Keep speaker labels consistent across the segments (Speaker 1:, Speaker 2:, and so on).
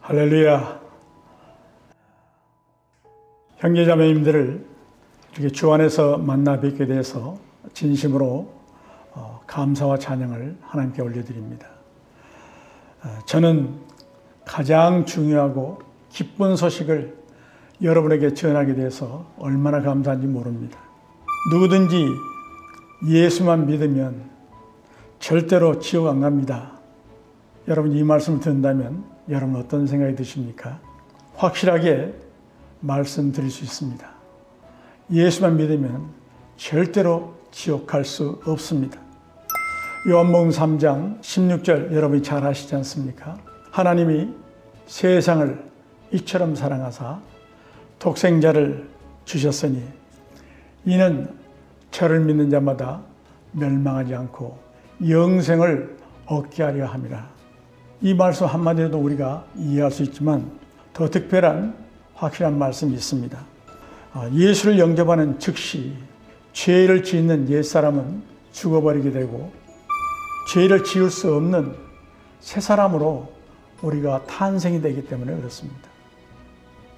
Speaker 1: 할렐루야. 형제자매님들을 이렇게 주 안에서 만나 뵙게 돼서 진심으로 감사와 찬양을 하나님께 올려드립니다. 저는 가장 중요하고 기쁜 소식을 여러분에게 전하게 돼서 얼마나 감사한지 모릅니다. 누구든지 예수만 믿으면 절대로 지옥 안 갑니다. 여러분 이 말씀을 듣는다면 여러분 어떤 생각이 드십니까? 확실하게 말씀드릴 수 있습니다. 예수만 믿으면 절대로 지옥 갈 수 없습니다. 요한복음 3장 16절 여러분이 잘 아시지 않습니까? 하나님이 세상을 이처럼 사랑하사 독생자를 주셨으니 이는 저를 믿는 자마다 멸망하지 않고 영생을 얻게 하려 함이라. 이 말씀 한마디로도 우리가 이해할 수 있지만 더 특별한 확실한 말씀이 있습니다. 예수를 영접하는 즉시 죄를 짓는 옛사람은 죽어버리게 되고 죄를 지을 수 없는 새 사람으로 우리가 탄생이 되기 때문에 그렇습니다.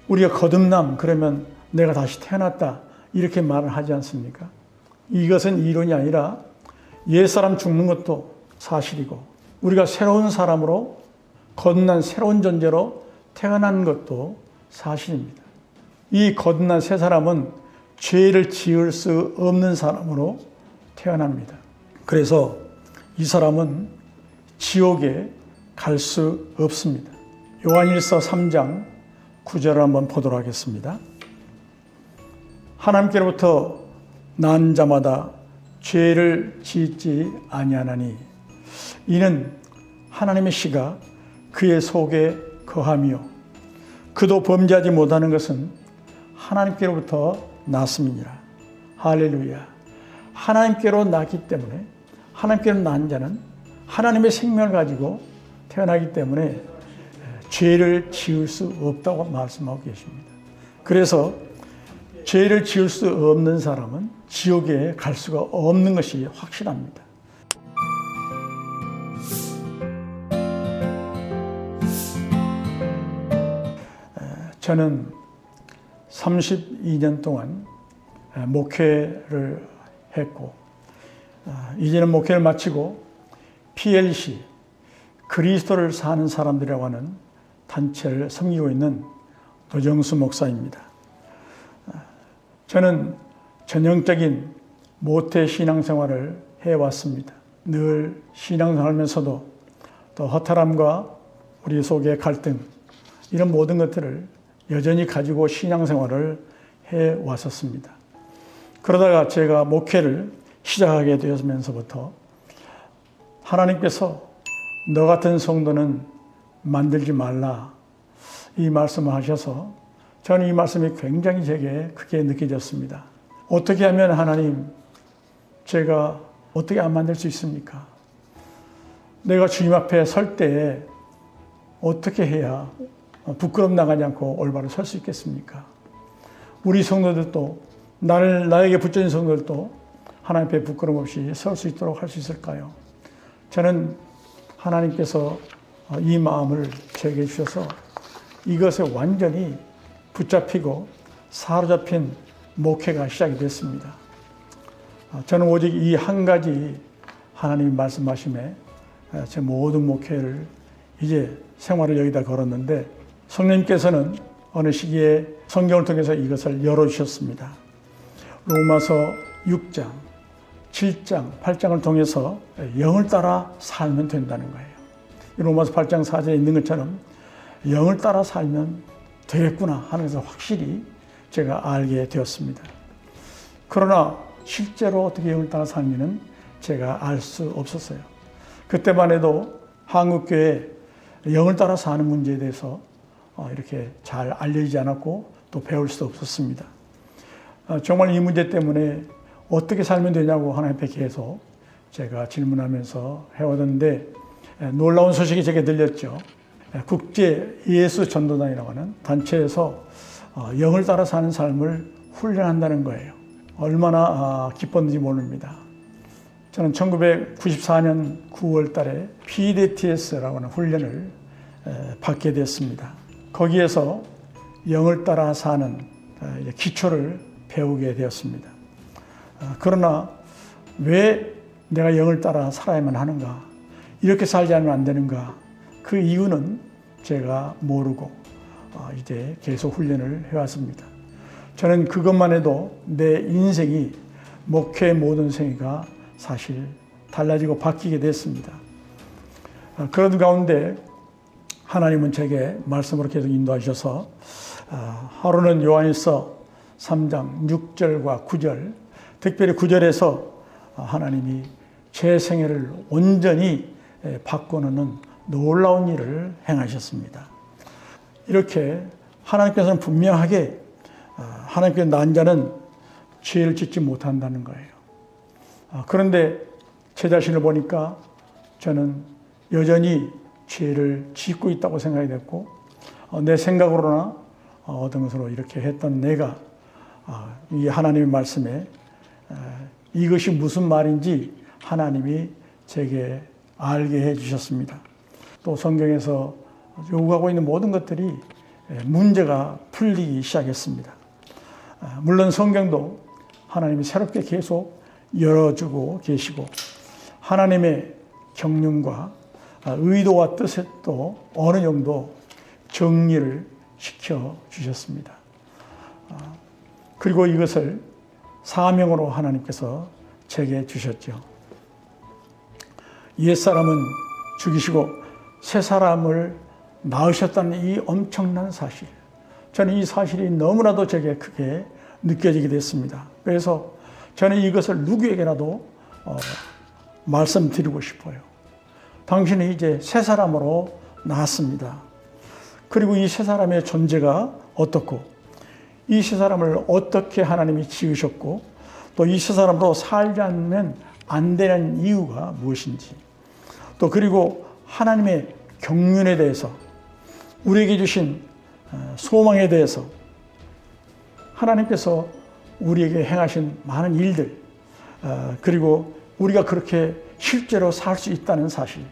Speaker 1: 우리가 거듭남 그러면 내가 다시 태어났다 이렇게 말을 하지 않습니까? 이것은 이론이 아니라 옛사람 죽는 것도 사실이고 우리가 새로운 사람으로 거듭난 새로운 존재로 태어난 것도 사실입니다. 이 거듭난 새 사람은 죄를 지을 수 없는 사람으로 태어납니다. 그래서 이 사람은 지옥에 갈 수 없습니다. 요한일서 3장 9절을 한번 보도록 하겠습니다. 하나님께로부터 난 자마다 죄를 짓지 아니하나니 이는 하나님의 씨가 그의 속에 거하며 그도 범죄하지 못하는 것은 하나님께로부터 났음이니라. 할렐루야. 하나님께로 났기 때문에 하나님께로 난 자는 하나님의 생명을 가지고 태어나기 때문에 죄를 지을 수 없다고 말씀하고 계십니다. 그래서 죄를 지을 수 없는 사람은 지옥에 갈 수가 없는 것이 확실합니다. 저는 32년 동안 목회를 했고 이제는 목회를 마치고 PLC 그리스도를 사는 사람들이라고 하는 단체를 섬기고 있는 노정수 목사입니다. 저는 전형적인 모태 신앙생활을 해왔습니다. 늘 신앙생활하면서도 또 허탈함과 우리 속의 갈등 이런 모든 것들을 여전히 가지고 신앙생활을 해왔었습니다. 그러다가 제가 목회를 시작하게 되면서부터 하나님께서 너 같은 성도는 만들지 말라 이 말씀을 하셔서 저는 이 말씀이 굉장히 제게 크게 느껴졌습니다. 어떻게 하면 하나님 제가 어떻게 안 만들 수 있습니까? 내가 주님 앞에 설 때에 어떻게 해야 부끄럼 나가지 않고 올바로 설 수 있겠습니까? 우리 성도들도 나에게 붙여진 성도들도 하나님 앞에 부끄럼 없이 설 수 있도록 할 수 있을까요? 저는 하나님께서 이 마음을 제게 주셔서 이것에 완전히 붙잡히고 사로잡힌 목회가 시작이 됐습니다. 저는 오직 이 한 가지 하나님이 말씀하심에 제 모든 목회를 이제 생활을 여기다 걸었는데 성령님께서는 어느 시기에 성경을 통해서 이것을 열어주셨습니다. 로마서 6장, 7장, 8장을 통해서 영을 따라 살면 된다는 거예요. 로마서 8장 4절에 있는 것처럼 영을 따라 살면 되겠구나 하는 것을 확실히 제가 알게 되었습니다. 그러나 실제로 어떻게 영을 따라 살면은 제가 알 수 없었어요. 그때만 해도 한국교회 영을 따라 사는 문제에 대해서 이렇게 잘 알려지지 않았고 또 배울 수도 없었습니다. 정말 이 문제 때문에 어떻게 살면 되냐고 하나님 앞에 계속 제가 질문하면서 해오던데 놀라운 소식이 제게 들렸죠. 국제 예수 전도단이라고 하는 단체에서 영을 따라 사는 삶을 훈련한다는 거예요. 얼마나 기뻤는지 모릅니다. 저는 1994년 9월 달에 PDTS라고 하는 훈련을 받게 됐습니다. 거기에서 영을 따라 사는 기초를 배우게 되었습니다. 그러나 왜 내가 영을 따라 살아야만 하는가? 이렇게 살지 않으면 안 되는가? 그 이유는 제가 모르고 이제 계속 훈련을 해왔습니다. 저는 그것만 해도 내 인생이 목회의 모든 생애가 사실 달라지고 바뀌게 됐습니다. 그런 가운데 하나님은 제게 말씀으로 계속 인도하셔서 하루는 요한일서 3장 6절과 9절, 특별히 9절에서 하나님이 제 생애를 온전히 바꾸는 놀라운 일을 행하셨습니다. 이렇게 하나님께서는 분명하게 하나님께 난 자는 죄를 짓지 못한다는 거예요. 그런데 제 자신을 보니까 저는 여전히 죄를 짓고 있다고 생각이 됐고, 내 생각으로나 어떤 것으로 이렇게 했던 내가 이 하나님의 말씀에 이것이 무슨 말인지 하나님이 제게 알게 해주셨습니다. 또 성경에서 요구하고 있는 모든 것들이 문제가 풀리기 시작했습니다. 물론 성경도 하나님이 새롭게 계속 열어주고 계시고 하나님의 경륜과 의도와 뜻에 또 어느 정도 정리를 시켜주셨습니다. 그리고 이것을 사명으로 하나님께서 제게 주셨죠. 옛사람은 죽이시고 새 사람을 낳으셨다는 이 엄청난 사실, 저는 이 사실이 너무나도 제게 크게 느껴지게 됐습니다. 그래서 저는 이것을 누구에게라도 말씀드리고 싶어요. 당신은 이제 새 사람으로 낳았습니다. 그리고 이 새 사람의 존재가 어떻고, 이 새 사람을 어떻게 하나님이 지으셨고, 또 이 새 사람으로 살지 않으면 안 되는 이유가 무엇인지, 또 그리고 하나님의 경륜에 대해서, 우리에게 주신 소망에 대해서, 하나님께서 우리에게 행하신 많은 일들, 그리고 우리가 그렇게 실제로 살 수 있다는 사실,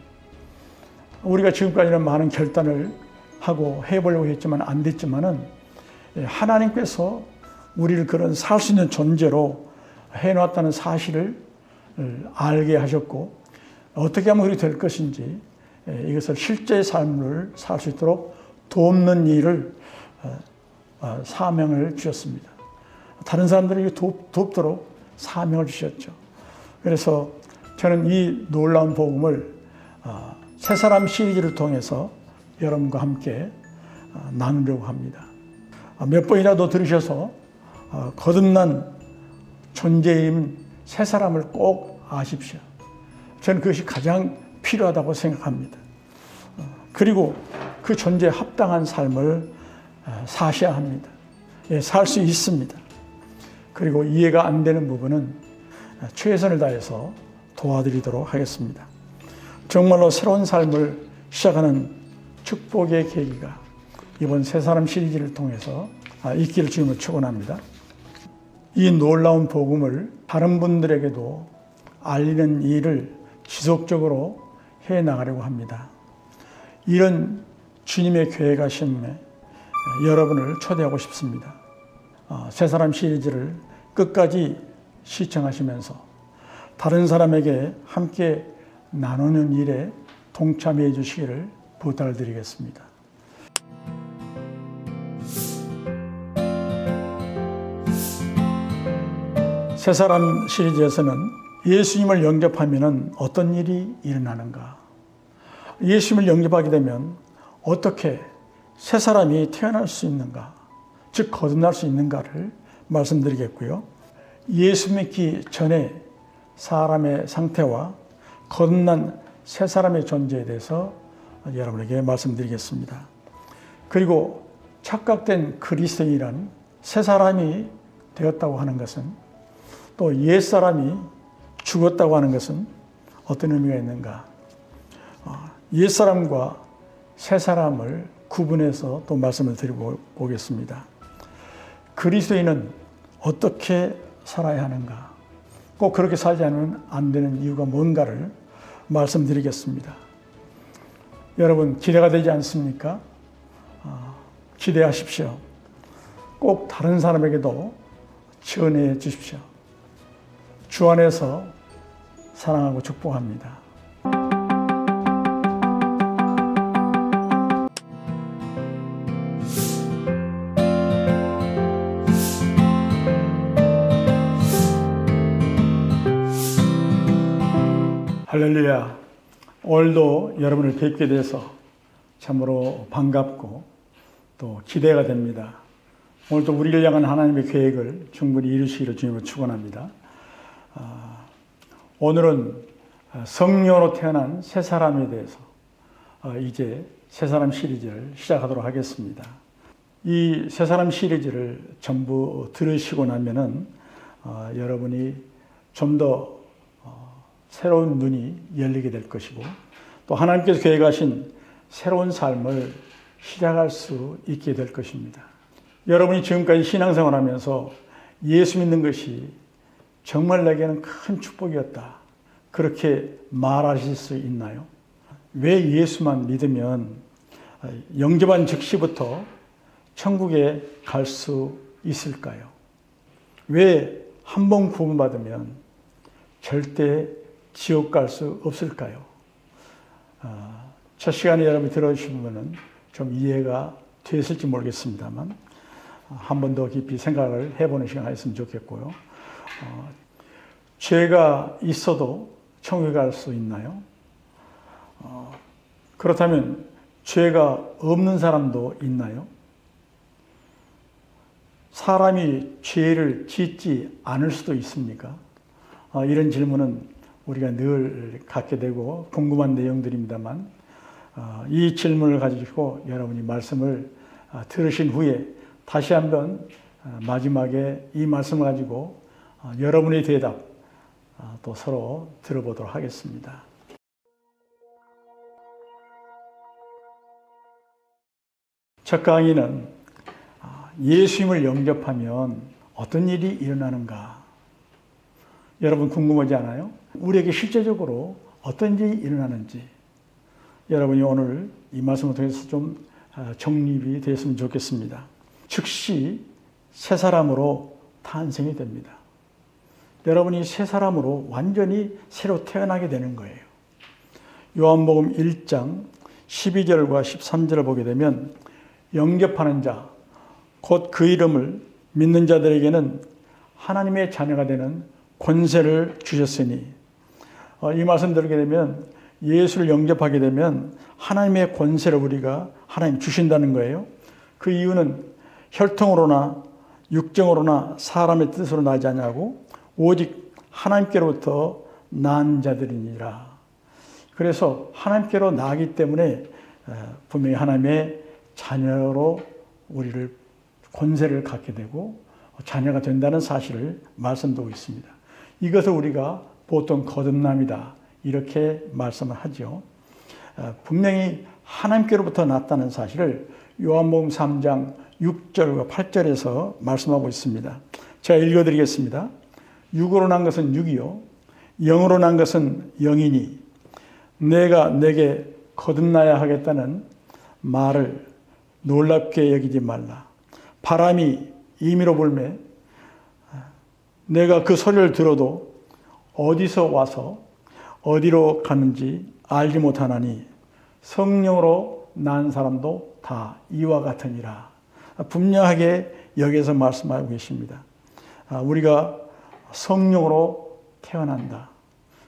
Speaker 1: 우리가 지금까지는 많은 결단을 하고 해보려고 했지만 안 됐지만은 하나님께서 우리를 그런 살 수 있는 존재로 해놨다는 사실을 알게 하셨고, 어떻게 하면 그렇게 될 것인지 이것을 실제의 삶을 살 수 있도록 돕는 일을 사명을 주셨습니다. 다른 사람들에게 돕도록 사명을 주셨죠. 그래서 저는 이 놀라운 복음을 새 사람 시리즈를 통해서 여러분과 함께 나누려고 합니다. 몇 번이라도 들으셔서 거듭난 존재인 새 사람을 꼭 아십시오. 저는 그것이 가장 필요하다고 생각합니다. 그리고 그 존재에 합당한 삶을 사셔야 합니다. 살 수 있습니다. 그리고 이해가 안 되는 부분은 최선을 다해서 도와드리도록 하겠습니다. 정말로 새로운 삶을 시작하는 축복의 계기가 이번 새 사람 시리즈를 통해서 있기를 주님을 축원합니다. 이 놀라운 복음을 다른 분들에게도 알리는 일을 지속적으로 해 나가려고 합니다. 이런 주님의 계획하심에 여러분을 초대하고 싶습니다. 새 사람 시리즈를 끝까지 시청하시면서 다른 사람에게 함께 나누는 일에 동참해 주시기를 부탁을 드리겠습니다. 새 사람 시리즈에서는 예수님을 영접하면 어떤 일이 일어나는가, 예수님을 영접하게 되면 어떻게 새 사람이 태어날 수 있는가, 즉 거듭날 수 있는가를 말씀드리겠고요. 예수 믿기 전에 사람의 상태와 거듭난 새 사람의 존재에 대해서 여러분에게 말씀드리겠습니다. 그리고 착각된 그리스도인이란 새 사람이 되었다고 하는 것은, 또 옛 사람이 죽었다고 하는 것은 어떤 의미가 있는가, 옛 사람과 새 사람을 구분해서 또 말씀을 드리고 보겠습니다. 그리스도인은 어떻게 살아야 하는가, 꼭 그렇게 살지 않으면 안 되는 이유가 뭔가를 말씀드리겠습니다. 여러분, 기대가 되지 않습니까? 기대하십시오. 꼭 다른 사람에게도 전해 주십시오. 주 안에서 사랑하고 축복합니다. 할렐루야. 오늘도 여러분을 뵙게 돼서 참으로 반갑고 또 기대가 됩니다. 오늘도 우리를 향한 하나님의 계획을 충분히 이루시기를 주님으로 축원합니다. 오늘은 성령으로 태어난 새 사람에 대해서 이제 새 사람 시리즈를 시작하도록 하겠습니다. 이 새 사람 시리즈를 전부 들으시고 나면은 여러분이 좀 더 새로운 눈이 열리게 될 것이고 또 하나님께서 계획하신 새로운 삶을 시작할 수 있게 될 것입니다. 여러분이 지금까지 신앙생활 하면서 예수 믿는 것이 정말 내게는 큰 축복이었다. 그렇게 말하실 수 있나요? 왜 예수만 믿으면 영접한 즉시부터 천국에 갈 수 있을까요? 왜 한 번 구원받으면 절대 지옥 갈 수 없을까요? 첫 시간에 여러분이 들어주시면 좀 이해가 됐을지 모르겠습니다만 한 번 더 깊이 생각을 해보는 시간 했으면 좋겠고요. 죄가 있어도 천국에 갈 수 있나요? 그렇다면 죄가 없는 사람도 있나요? 사람이 죄를 짓지 않을 수도 있습니까? 이런 질문은 우리가 늘 갖게 되고 궁금한 내용들입니다만 이 질문을 가지고 여러분이 말씀을 들으신 후에 다시 한번 마지막에 이 말씀을 가지고 여러분의 대답 또 서로 들어보도록 하겠습니다. 첫 강의는 예수님을 영접하면 어떤 일이 일어나는가? 여러분 궁금하지 않아요? 우리에게 실제적으로 어떤 일이 일어나는지 여러분이 오늘 이 말씀을 통해서 좀 정립이 되었으면 좋겠습니다. 즉시 새 사람으로 탄생이 됩니다. 여러분이 새 사람으로 완전히 새로 태어나게 되는 거예요. 요한복음 1장 12절과 13절을 보게 되면 영접하는 자, 곧 그 이름을 믿는 자들에게는 하나님의 자녀가 되는 권세를 주셨으니 이 말씀 들게 되면 예수를 영접하게 되면 하나님의 권세를 우리가 하나님 주신다는 거예요. 그 이유는 혈통으로나 육정으로나 사람의 뜻으로 나지 않냐고 오직 하나님께로부터 난 자들이니라. 그래서 하나님께로 나기 때문에 분명히 하나님의 자녀로 우리를 권세를 갖게 되고 자녀가 된다는 사실을 말씀드리고 있습니다. 이것을 우리가 보통 거듭남이다 이렇게 말씀을 하죠. 분명히 하나님께로부터 났다는 사실을 요한복음 3장 6절과 8절에서 말씀하고 있습니다. 제가 읽어드리겠습니다. 육으로 난 것은 육이요 영으로 난 것은 영이니 내가 내게 거듭나야 하겠다는 말을 놀랍게 여기지 말라. 바람이 임의로 불매 내가 그 소리를 들어도 어디서 와서 어디로 가는지 알지 못하나니 성령으로 난 사람도 다 이와 같으니라. 분명하게 여기서 말씀하고 계십니다. 우리가 성령으로 태어난다.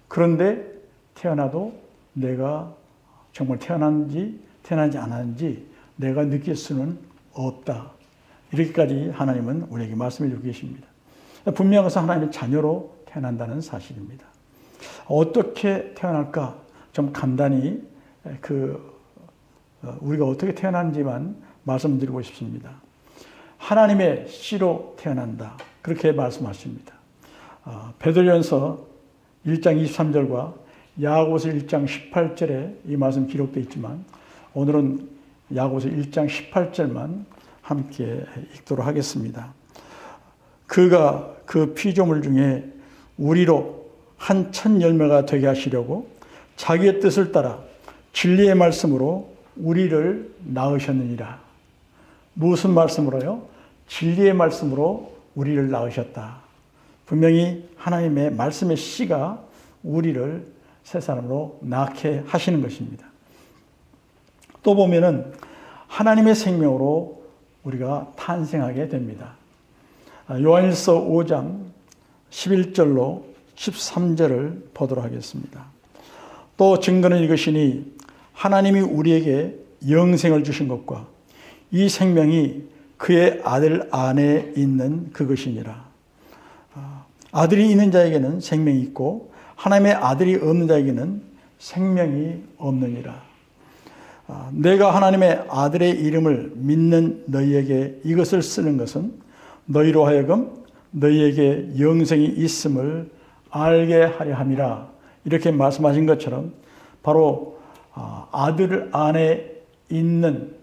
Speaker 1: 그런데 태어나도 내가 정말 태어난지 태어나지 않았는지 내가 느낄 수는 없다. 이렇게까지 하나님은 우리에게 말씀해 주고 계십니다. 분명한 것은 하나님의 자녀로 태어난다는 사실입니다. 어떻게 태어날까? 좀 간단히 우리가 어떻게 태어난지만 말씀드리고 싶습니다. 하나님의 씨로 태어난다. 그렇게 말씀하십니다. 베드로전서 1장 23절과 야고보서 1장 18절에 이 말씀 기록되어 있지만 오늘은 야고보서 1장 18절만 함께 읽도록 하겠습니다. 그가 그 피조물 중에 우리로 한 첫 열매가 되게 하시려고 자기의 뜻을 따라 진리의 말씀으로 우리를 낳으셨느니라. 무슨 말씀으로요? 진리의 말씀으로 우리를 낳으셨다. 분명히 하나님의 말씀의 씨가 우리를 새 사람으로 낳게 하시는 것입니다. 또 보면은 하나님의 생명으로 우리가 탄생하게 됩니다. 요한일서 5장 11절로 13절을 보도록 하겠습니다. 또 증거는 이것이니 하나님이 우리에게 영생을 주신 것과 이 생명이 그의 아들 안에 있는 그것이니라. 아들이 있는 자에게는 생명이 있고 하나님의 아들이 없는 자에게는 생명이 없느니라. 내가 하나님의 아들의 이름을 믿는 너희에게 이것을 쓰는 것은 너희로 하여금 너희에게 영생이 있음을 알게 하려 함이라. 이렇게 말씀하신 것처럼 바로 아들 안에 있는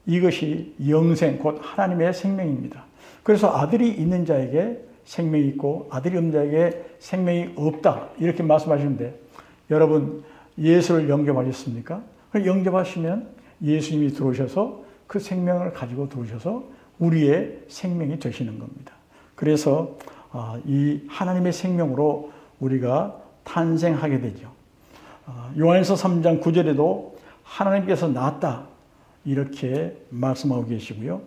Speaker 1: 이것이 영생, 곧 하나님의 생명입니다. 그래서 아들이 있는 자에게 생명이 있고 아들이 없는 자에게 생명이 없다. 이렇게 말씀하시는데 여러분 예수를 영접하셨습니까? 영접하시면 예수님이 들어오셔서 그 생명을 가지고 들어오셔서 우리의 생명이 되시는 겁니다. 그래서 이 하나님의 생명으로 우리가 탄생하게 되죠. 요한일서 3장 9절에도 하나님께서 낳았다 이렇게 말씀하고 계시고요.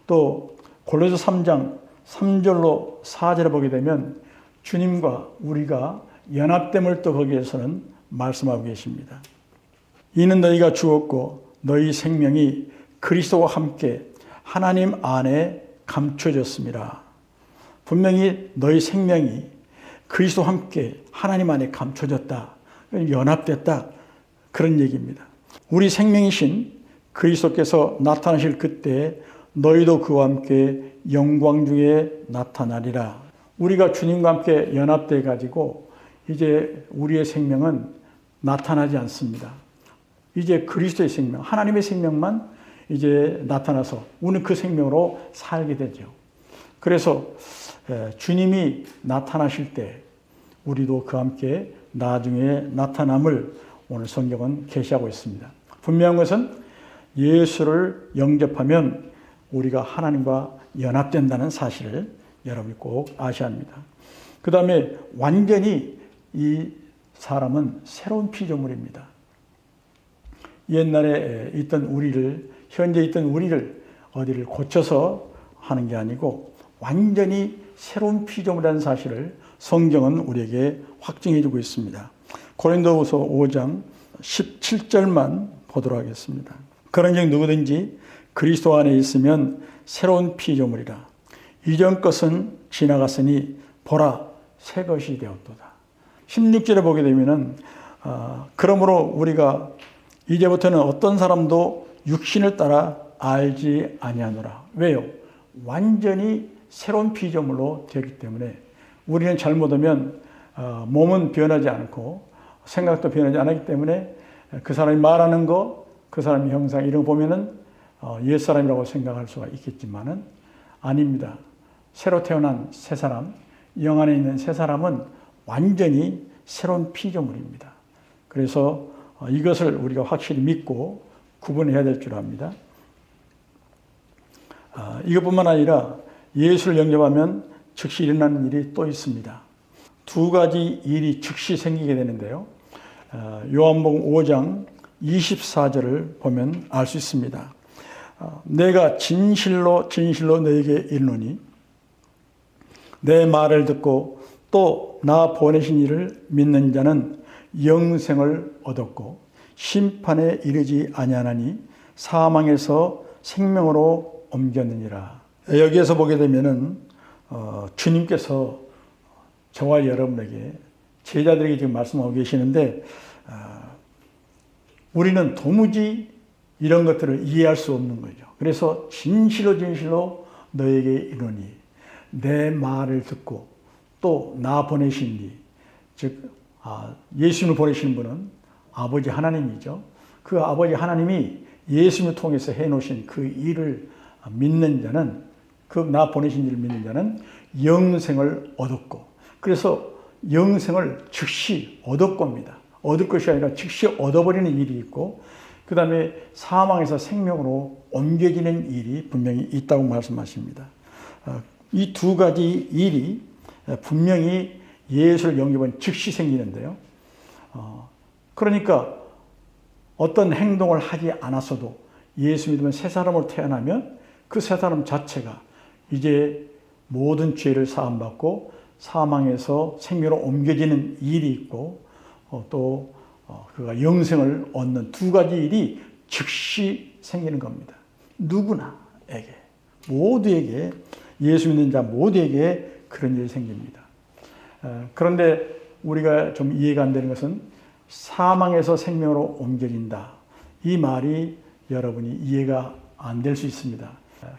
Speaker 1: 또 골로새 3장 3절로 4절에 보게 되면 주님과 우리가 연합됨을 또 거기에서는 말씀하고 계십니다. 이는 너희가 죽었고 너희 생명이 그리스도와 함께 하나님 안에 감춰졌습니다. 분명히 너희 생명이 그리스도와 함께 하나님 안에 감춰졌다. 연합됐다. 그런 얘기입니다. 우리 생명이신 그리스도께서 나타나실 그때 너희도 그와 함께 영광 중에 나타나리라. 우리가 주님과 함께 연합돼 가지고 이제 우리의 생명은 나타나지 않습니다. 이제 그리스도의 생명, 하나님의 생명만 이제 나타나서 우리는 그 생명으로 살게 되죠. 그래서 주님이 나타나실 때 우리도 그와 함께 나중에 나타남을 오늘 성경은 계시하고 있습니다. 분명한 것은 예수를 영접하면 우리가 하나님과 연합된다는 사실을 여러분이 꼭 아셔야 합니다. 그 다음에 완전히 이 사람은 새로운 피조물입니다. 옛날에 있던 우리를, 현재 있던 우리를 어디를 고쳐서 하는 게 아니고 완전히 새로운 피조물이라는 사실을 성경은 우리에게 확증해 주고 있습니다. 고린도후서 5장 17절만 보도록 하겠습니다. 그런즉 누구든지 그리스도 안에 있으면 새로운 피조물이라. 이전 것은 지나갔으니 보라 새 것이 되었도다. 16절에 보게 되면은 그러므로 우리가 이제부터는 어떤 사람도 육신을 따라 알지 아니하노라. 왜요? 완전히 새로운 피조물로 되기 때문에 우리는 잘못하면 몸은 변하지 않고 생각도 변하지 않기 때문에 그 사람이 말하는 거, 그 사람의 형상 이런 거 보면은 옛사람이라고 생각할 수가 있겠지만은 아닙니다. 새로 태어난 새 사람, 영 안에 있는 새 사람은 완전히 새로운 피조물입니다. 그래서 이것을 우리가 확실히 믿고 구분해야 될 줄 압니다. 이것뿐만 아니라 예수를 영접하면 즉시 일어나는 일이 또 있습니다. 두 가지 일이 즉시 생기게 되는데요. 요한복음 5장 24절을 보면 알 수 있습니다. 내가 진실로 진실로 너에게 이르노니 내 말을 듣고 또 나 보내신 이를 믿는 자는 영생을 얻었고 심판에 이르지 아니하나니 사망에서 생명으로 옮겼느니라. 여기에서 보게 되면은 주님께서 저와 여러분에게 제자들에게 지금 말씀하고 계시는데 우리는 도무지 이런 것들을 이해할 수 없는 거죠. 그래서 진실로 진실로 너에게 이르노니 내 말을 듣고 또 나 보내신 이, 즉 예수님을 보내시는 분은 아버지 하나님이죠. 그 아버지 하나님이 예수님을 통해서 해놓으신 그 일을 믿는 자는, 그 나 보내신 일을 믿는 자는 영생을 얻었고, 그래서 영생을 즉시 얻을 겁니다. 얻을 것이 아니라 즉시 얻어버리는 일이 있고, 그 다음에 사망에서 생명으로 옮겨지는 일이 분명히 있다고 말씀하십니다. 이 두 가지 일이 분명히 예수를 영접한 즉시 생기는데요. 그러니까 어떤 행동을 하지 않았어도 예수 믿으면 새 사람으로 태어나면 그 새 사람 자체가 이제 모든 죄를 사함받고 사망에서 생명으로 옮겨지는 일이 있고 또 그가 영생을 얻는 두 가지 일이 즉시 생기는 겁니다. 누구나에게, 모두에게, 예수 믿는 자 모두에게 그런 일이 생깁니다. 그런데 우리가 좀 이해가 안 되는 것은 사망에서 생명으로 옮겨진다. 이 말이 여러분이 이해가 안 될 수 있습니다.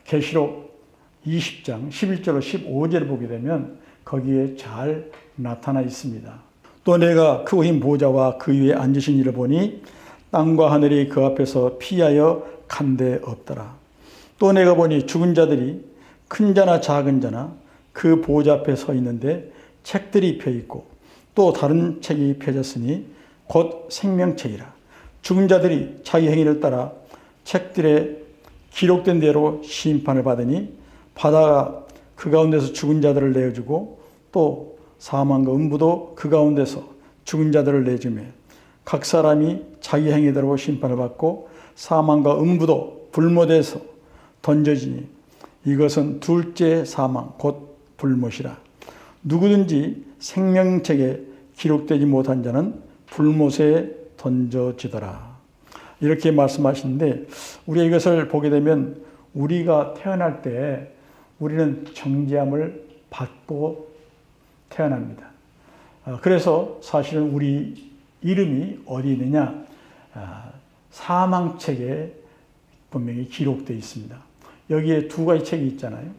Speaker 1: 계시록 20장 11절로 15절을 보게 되면 거기에 잘 나타나 있습니다. 또 내가 크고 흰 보좌와 그 위에 앉으신 이를 보니 땅과 하늘이 그 앞에서 피하여 간데 없더라. 또 내가 보니 죽은 자들이 큰 자나 작은 자나 그 보좌 앞에 서 있는데 책들이 펴 있고 또 다른 책이 펴졌으니 곧 생명책이라. 죽은 자들이 자기 행위를 따라 책들에 기록된 대로 심판을 받으니 바다가 그 가운데서 죽은 자들을 내어주고 또 사망과 음부도 그 가운데서 죽은 자들을 내주며 각 사람이 자기 행위대로 심판을 받고 사망과 음부도 불못에서 던져지니 이것은 둘째 사망 곧 불못이라. 누구든지 생명책에 기록되지 못한 자는 불못에 던져지더라. 이렇게 말씀하시는데 우리가 이것을 보게 되면 우리가 태어날 때 우리는 정죄함을 받고 태어납니다. 그래서 사실은 우리 이름이 어디 있느냐? 사망책에 분명히 기록되어 있습니다. 여기에 두 가지 책이 있잖아요.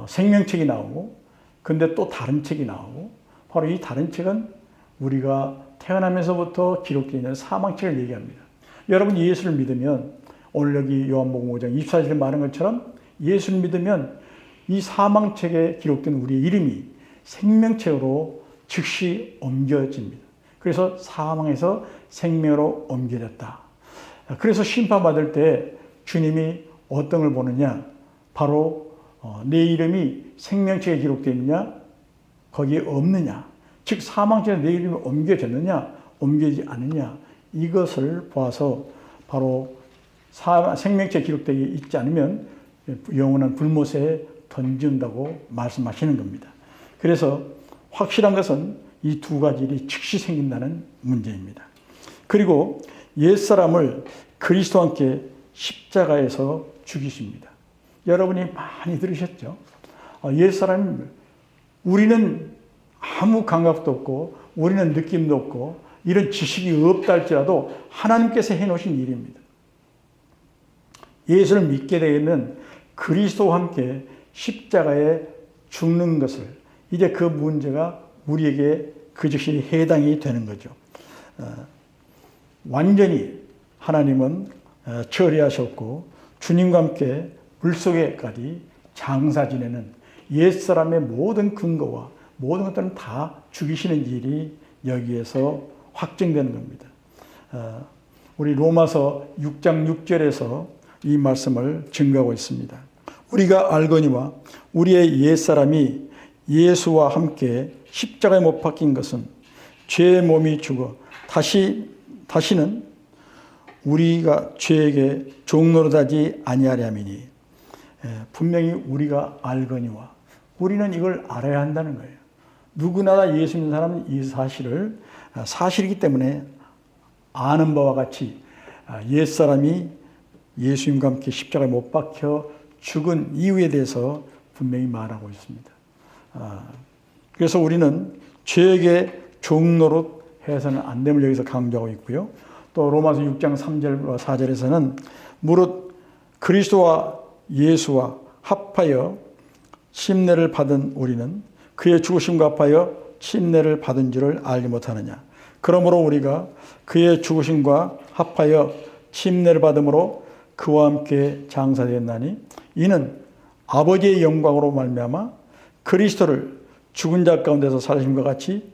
Speaker 1: 생명책이 나오고 근데 또 다른 책이 나오고 바로 이 다른 책은 우리가 태어나면서부터 기록되어 있는 사망책을 얘기합니다. 여러분 예수를 믿으면 오늘 여기 요한복음 5장 24절에 말한 것처럼 예수를 믿으면 이 사망책에 기록된 우리의 이름이 생명책으로 즉시 옮겨집니다. 그래서 사망에서 생명으로 옮겨졌다. 그래서 심판받을 때 주님이 어떤 걸 보느냐? 바로 내 이름이 생명책에 기록되어 있느냐? 거기에 없느냐? 즉 사망책에 내 이름이 옮겨졌느냐? 옮겨지지 않느냐? 이것을 보아서 바로 생명책에 기록되어 있지 않으면 영원한 불못에 던진다고 말씀하시는 겁니다. 그래서 확실한 것은 이 두 가지 일이 즉시 생긴다는 문제입니다. 그리고 옛사람을 그리스도와 함께 십자가에서 죽이십니다. 여러분이 많이 들으셨죠? 옛사람, 우리는 아무 감각도 없고 우리는 느낌도 없고 이런 지식이 없다 할지라도 하나님께서 해놓으신 일입니다. 예수를 믿게 되면 그리스도와 함께 십자가에 죽는 것을 이제 그 문제가 우리에게 그 즉시 해당이 되는 거죠. 완전히 하나님은 처리하셨고 주님과 함께 물속에까지 장사 지내는 옛사람의 모든 근거와 모든 것들은 다 죽이시는 일이 여기에서 확증되는 겁니다. 우리 로마서 6장 6절에서 이 말씀을 증거하고 있습니다. 우리가 알거니와 우리의 옛사람이 예수와 함께 십자가에 못 박힌 것은 죄의 몸이 죽어 다시는 우리가 죄에게 종노릇하지 아니하려미니. 분명히 우리가 알거니와 우리는 이걸 알아야 한다는 거예요. 누구나 다 예수 믿는 사람은 이 사실을 사실이기 때문에 아는 바와 같이 옛사람이 예수님과 함께 십자가에 못 박혀 죽은 이유에 대해서 분명히 말하고 있습니다. 그래서 우리는 죄에게 종노릇 해서는 안 됨을 여기서 강조하고 있고요. 또 로마서 6장 3절과 4절에서는 무릇 그리스도와 예수와 합하여 침례를 받은 우리는 그의 죽으심과 합하여 침례를 받은 줄을 알지 못하느냐. 그러므로 우리가 그의 죽으심과 합하여 침례를 받음으로 그와 함께 장사되었나니 이는 아버지의 영광으로 말미암아 그리스도를 죽은 자 가운데서 살리심과 같이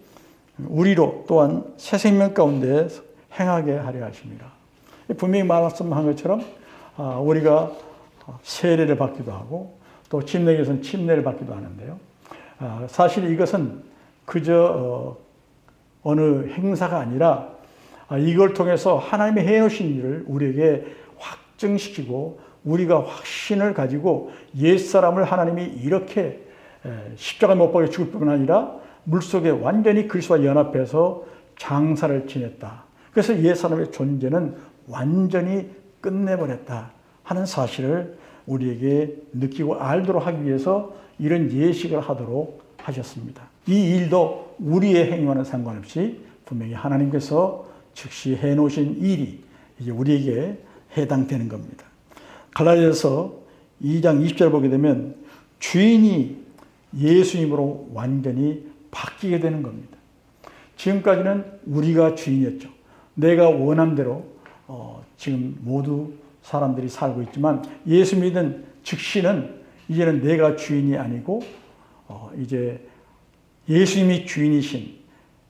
Speaker 1: 우리로 또한 새 생명 가운데 행하게 하려 하십니다. 분명히 말씀한 것처럼 우리가 세례를 받기도 하고 또 침례교에서는 침례를 받기도 하는데요. 사실 이것은 그저 어느 행사가 아니라 이걸 통해서 하나님이 해놓으신 일을 우리에게 확증시키고 우리가 확신을 가지고 옛사람을 하나님이 이렇게 십자가에 못 박혀 죽을 뿐만 아니라 물속에 완전히 그리스도와 연합해서 장사를 지냈다. 그래서 옛사람의 존재는 완전히 끝내버렸다 하는 사실을 우리에게 느끼고 알도록 하기 위해서 이런 예식을 하도록 하셨습니다. 이 일도 우리의 행위와는 상관없이 분명히 하나님께서 즉시 해놓으신 일이 이제 우리에게 해당되는 겁니다. 갈라디아서 2장 20절 보게 되면 주인이 예수님으로 완전히 바뀌게 되는 겁니다. 지금까지는 우리가 주인이었죠. 내가 원한 대로 지금 모두 사람들이 살고 있지만 예수 믿은 즉시는 이제는 내가 주인이 아니고 이제 예수님이 주인이신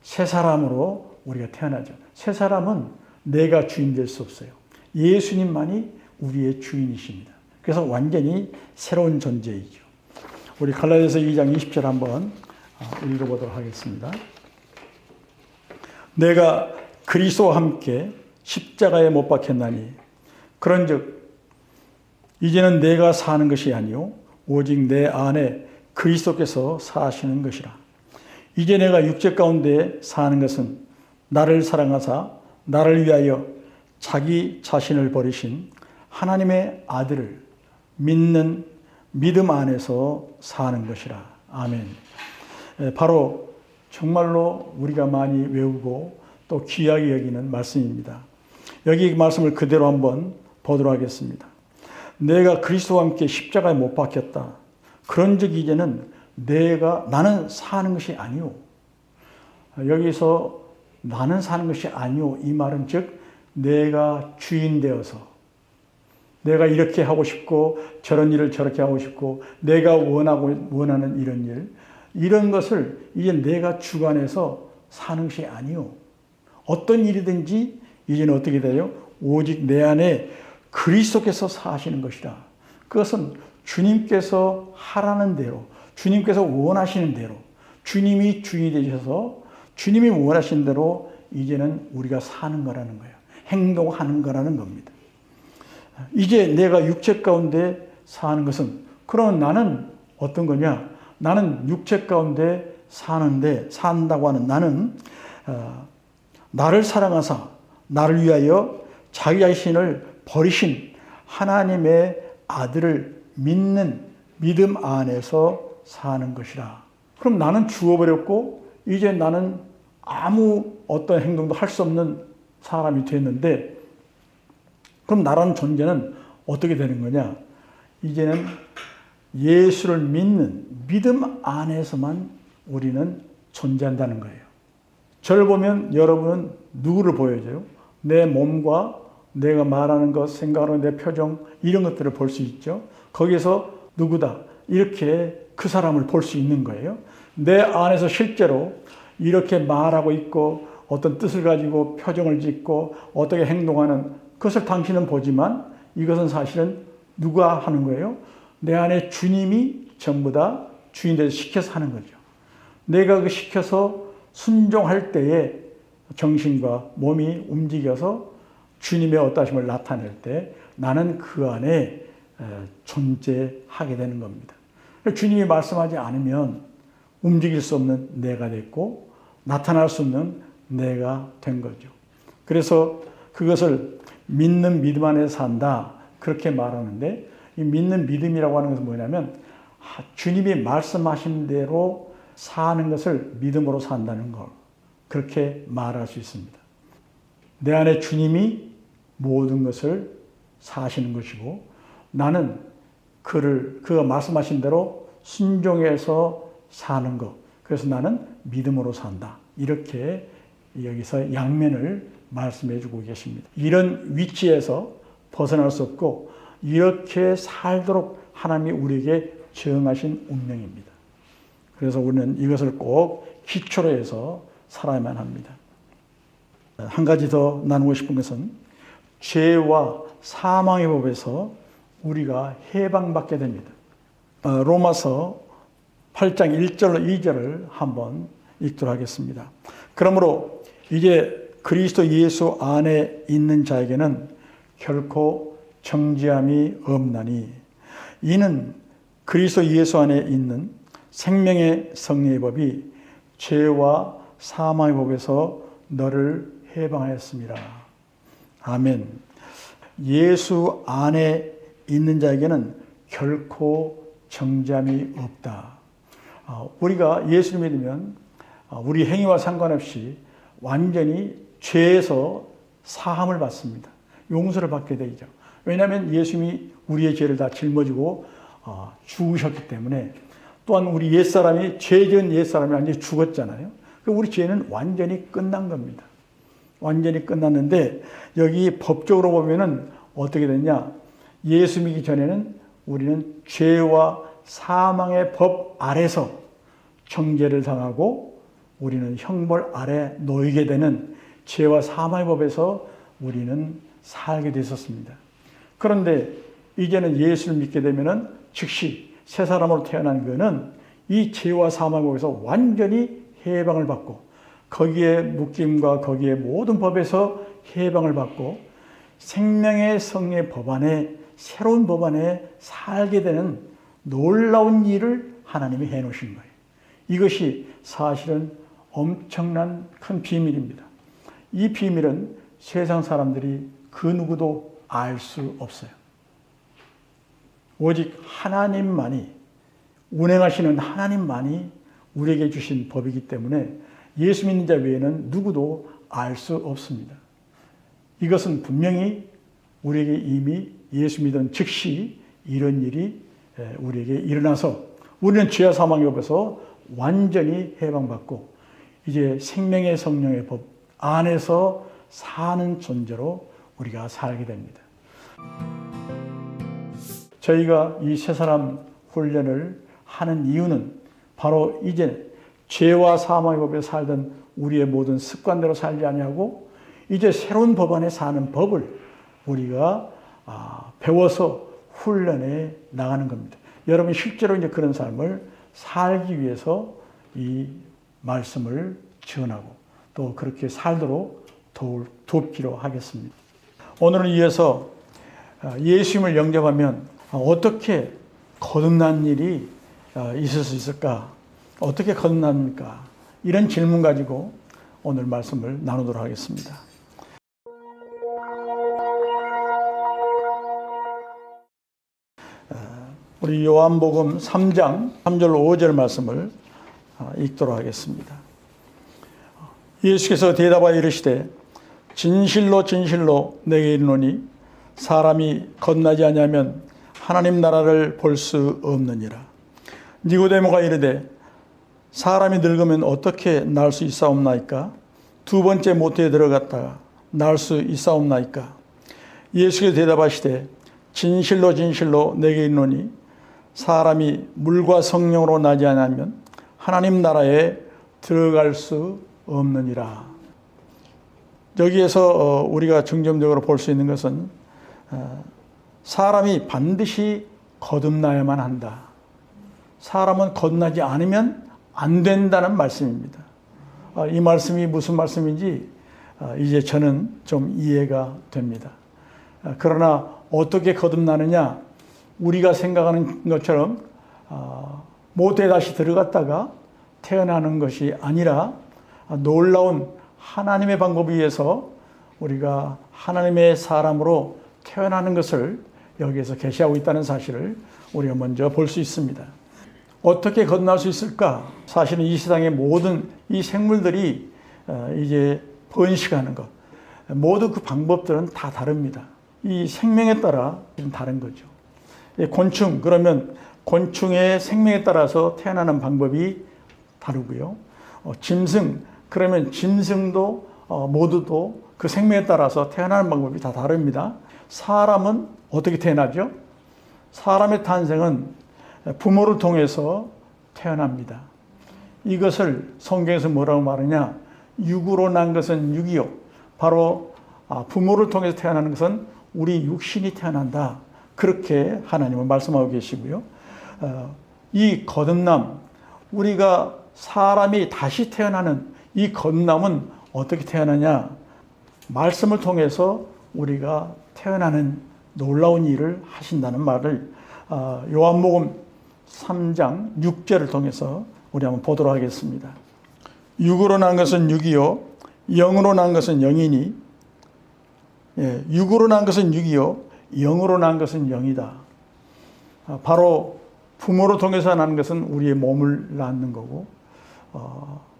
Speaker 1: 새 사람으로 우리가 태어나죠. 새 사람은 내가 주인 될 수 없어요. 예수님만이 우리의 주인이십니다. 그래서 완전히 새로운 존재이죠. 우리 갈라디아서 2장 20절 한번 읽어보도록 하겠습니다. 내가 그리스도와 함께 십자가에 못 박혔나니 그런즉 이제는 내가 사는 것이 아니요 오직 내 안에 그리스도께서 사시는 것이라. 이제 내가 육체 가운데 사는 것은 나를 사랑하사 나를 위하여 자기 자신을 버리신 하나님의 아들을 믿는 믿음 안에서 사는 것이라. 아멘. 바로 정말로 우리가 많이 외우고 또 귀하게 여기는 말씀입니다. 여기 말씀을 그대로 한번 보도록 하겠습니다. 내가 그리스도와 함께 십자가에 못 박혔다. 그런즉 이제는 나는 사는 것이 아니오. 여기서 나는 사는 것이 아니오. 이 말은 즉 내가 주인 되어서 내가 이렇게 하고 싶고 저런 일을 저렇게 하고 싶고 내가 원하는 이런 일 이런 것을 이제 내가 주관해서 사는 것이 아니오. 어떤 일이든지 이제는 어떻게 돼요? 오직 내 안에 그리스도께서 사시는 것이라. 그것은 주님께서 하라는 대로 주님께서 원하시는 대로 주님이 주인이 되셔서 주님이 원하신 대로 이제는 우리가 사는 거라는 거예요. 행동하는 거라는 겁니다. 이제 내가 육체 가운데 사는 것은 그럼 나는 어떤 거냐? 나는 육체 가운데 산다고 하는 나는 나를 사랑하사 나를 위하여 자기 자신을 버리신 하나님의 아들을 믿는 믿음 안에서 사는 것이라. 그럼 나는 죽어버렸고 이제 나는 아무 어떤 행동도 할 수 없는 사람이 됐는데 그럼 나라는 존재는 어떻게 되는 거냐? 이제는 예수를 믿는 믿음 안에서만 우리는 존재한다는 거예요. 저를 보면 여러분은 누구를 보여줘요? 내 몸과 내가 말하는 것, 생각하는 내 표정 이런 것들을 볼 수 있죠. 거기서 누구다 이렇게 그 사람을 볼 수 있는 거예요. 내 안에서 실제로 이렇게 말하고 있고 어떤 뜻을 가지고 표정을 짓고 어떻게 행동하는 그것을 당신은 보지만 이것은 사실은 누가 하는 거예요? 내 안에 주님이 전부 다 주인 돼서 시켜서 하는 거죠. 내가 그 시켜서 순종할 때에 정신과 몸이 움직여서 주님의 어떠하심을 나타낼 때 나는 그 안에 존재하게 되는 겁니다. 주님이 말씀하지 않으면 움직일 수 없는 내가 됐고 나타날 수 없는 내가 된 거죠. 그래서 그것을 믿는 믿음 안에서 산다 그렇게 말하는데 이 믿는 믿음이라고 하는 것은 뭐냐면 주님이 말씀하신 대로 사는 것을 믿음으로 산다는 것 그렇게 말할 수 있습니다. 내 안에 주님이 모든 것을 사시는 것이고 나는 그가 말씀하신 대로 순종해서 사는 것 그래서 나는 믿음으로 산다. 이렇게 여기서 양면을 말씀해 주고 계십니다. 이런 위치에서 벗어날 수 없고 이렇게 살도록 하나님이 우리에게 정하신 운명입니다. 그래서 우리는 이것을 꼭 기초로 해서 살아야만 합니다. 한 가지 더 나누고 싶은 것은 죄와 사망의 법에서 우리가 해방받게 됩니다. 로마서 8장 1절로 2절을 한번 읽도록 하겠습니다. 그러므로 이제 그리스도 예수 안에 있는 자에게는 결코 정죄함이 없나니 이는 그리스도 예수 안에 있는 생명의 성령의 법이 죄와 사망의 법에서 너를 해방하였습니다. 아멘. 예수 안에 있는 자에게는 결코 정죄함이 없다. 우리가 예수를 믿으면 우리 행위와 상관없이 완전히 죄에서 사함을 받습니다. 용서를 받게 되죠. 왜냐하면 예수님이 우리의 죄를 다 짊어지고 죽으셨기 때문에, 또한 우리 옛사람이, 죄 지은 옛사람이 완전히 죽었잖아요. 우리 죄는 완전히 끝난 겁니다. 완전히 끝났는데 여기 법적으로 보면은 어떻게 됐냐? 예수 믿기 전에는 우리는 죄와 사망의 법 아래서 정죄를 당하고 우리는 형벌 아래 놓이게 되는 죄와 사망의 법에서 우리는 살게 됐었습니다. 그런데 이제는 예수를 믿게 되면은 즉시 새 사람으로 태어난 그는 이 죄와 사망의 법에서 완전히 해방을 받고 거기에 묶임과 거기에 모든 법에서 해방을 받고 생명의 성령의 법 안에, 새로운 법 안에 살게 되는 놀라운 일을 하나님이 해놓으신 거예요. 이것이 사실은 엄청난 큰 비밀입니다. 이 비밀은 세상 사람들이 그 누구도 알 수 없어요. 오직 하나님만이, 운행하시는 하나님만이 우리에게 주신 법이기 때문에 예수 믿는 자 외에는 누구도 알 수 없습니다. 이것은 분명히 우리에게 이미 예수 믿은 즉시 이런 일이 우리에게 일어나서 우리는 죄와 사망의 법에서 완전히 해방받고 이제 생명의 성령의 법 안에서 사는 존재로 우리가 살게 됩니다. 저희가 이 새 사람 훈련을 하는 이유는 바로 이제 죄와 사망의 법에 살던 우리의 모든 습관대로 살지 아니하고 이제 새로운 법 안에 사는 법을 우리가 배워서 훈련해 나가는 겁니다. 여러분이 실제로 이제 그런 삶을 살기 위해서 이 말씀을 전하고 또 그렇게 살도록 돕기로 하겠습니다. 오늘은 이어서 예수님을 영접하면 어떻게 거듭난 일이 있을 수 있을까? 어떻게 거듭납니까? 이런 질문 가지고 오늘 말씀을 나누도록 하겠습니다. 우리 요한복음 3장 3절 5절 말씀을 읽도록 하겠습니다. 예수께서 대답하여 이르시되 진실로 진실로 내게 이르노니 사람이 거듭나지 아니하면 하나님 나라를 볼 수 없느니라. 니고데모가 이르되 사람이 늙으면 어떻게 날 수 있사옵나이까? 두 번째 모태에 들어갔다가 날 수 있사옵나이까? 예수께서 대답하시되 진실로 진실로 내게 이르노니 사람이 물과 성령으로 나지 않으면 하나님 나라에 들어갈 수 없느니라. 여기에서 우리가 중점적으로 볼 수 있는 것은 사람이 반드시 거듭나야만 한다. 사람은 거듭나지 않으면 안 된다는 말씀입니다. 이 말씀이 무슨 말씀인지 이제 저는 좀 이해가 됩니다. 그러나 어떻게 거듭나느냐? 우리가 생각하는 것처럼 모태에 다시 들어갔다가 태어나는 것이 아니라 놀라운 하나님의 방법에 의해서 우리가 하나님의 사람으로 태어나는 것을 여기에서 계시하고 있다는 사실을 우리가 먼저 볼 수 있습니다. 어떻게 거듭날 수 있을까? 사실은 이 세상의 모든 이 생물들이 이제 번식하는 것, 모두 그 방법들은 다 다릅니다. 이 생명에 따라 다른 거죠. 곤충, 그러면 곤충의 생명에 따라서 태어나는 방법이 다르고요. 짐승, 그러면 짐승도 모두도 그 생명에 따라서 태어나는 방법이 다 다릅니다. 사람은 어떻게 태어나죠? 사람의 탄생은 부모를 통해서 태어납니다. 이것을 성경에서 뭐라고 말하냐? 육으로 난 것은 육이요. 바로 부모를 통해서 태어나는 것은 우리 육신이 태어난다. 그렇게 하나님은 말씀하고 계시고요. 이 거듭남, 우리가 사람이 다시 태어나는 이 거듭남은 어떻게 태어나냐? 말씀을 통해서 우리가 태어나는 놀라운 일을 하신다는 말을 요한복음 3장 6절을 통해서 우리 한번 보도록 하겠습니다. 육으로 난 것은 육이요 영으로 난 것은 영이니, 육으로 난 것은 육이요 영으로 난 것은 영이다. 바로 부모로 통해서 나는 것은 우리의 몸을 낳는 거고,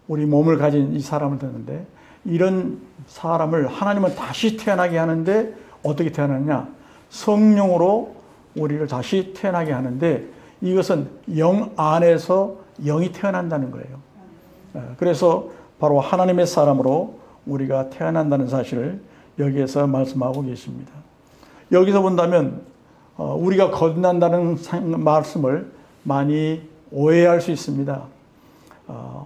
Speaker 1: 우리 몸을 가진 이 사람을 듣는데, 이런 사람을 하나님은 다시 태어나게 하는데 어떻게 태어나느냐? 성령으로 우리를 다시 태어나게 하는데, 이것은 영 안에서 영이 태어난다는 거예요. 그래서 바로 하나님의 사람으로 우리가 태어난다는 사실을 여기에서 말씀하고 계십니다. 여기서 본다면 우리가 거듭난다는 말씀을 많이 오해할 수 있습니다.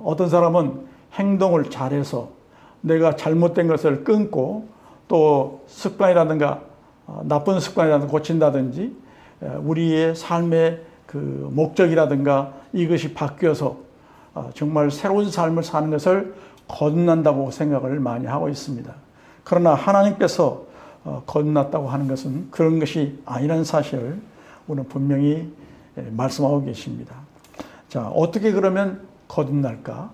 Speaker 1: 어떤 사람은 행동을 잘해서 내가 잘못된 것을 끊고 또 습관이라든가 나쁜 습관이라든가 고친다든지 우리의 삶의 그 목적이라든가 이것이 바뀌어서 정말 새로운 삶을 사는 것을 거듭난다고 생각을 많이 하고 있습니다. 그러나 하나님께서 거듭났다고 하는 것은 그런 것이 아니라는 사실을 오늘 분명히 말씀하고 계십니다. 자, 어떻게 그러면 거듭날까?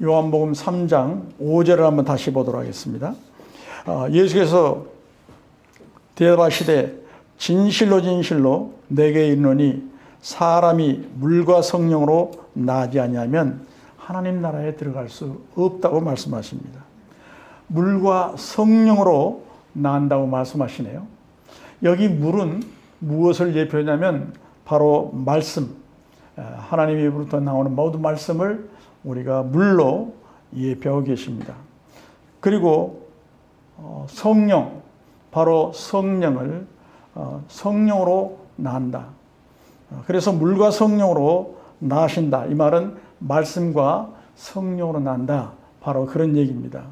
Speaker 1: 요한복음 3장 5절을 한번 다시 보도록 하겠습니다. 예수께서 대답하시되 진실로 진실로 내게 이르노니 사람이 물과 성령으로 나지 아니하면 하나님 나라에 들어갈 수 없다고 말씀하십니다. 물과 성령으로 난다고 말씀하시네요. 여기 물은 무엇을 예표하냐면 바로 말씀, 하나님 입으로부터 나오는 모든 말씀을 우리가 물로 예표하고 계십니다. 그리고 성령, 바로 성령을 성령으로 난다. 그래서 물과 성령으로 나신다. 이 말은 말씀과 성령으로 난다. 바로 그런 얘기입니다.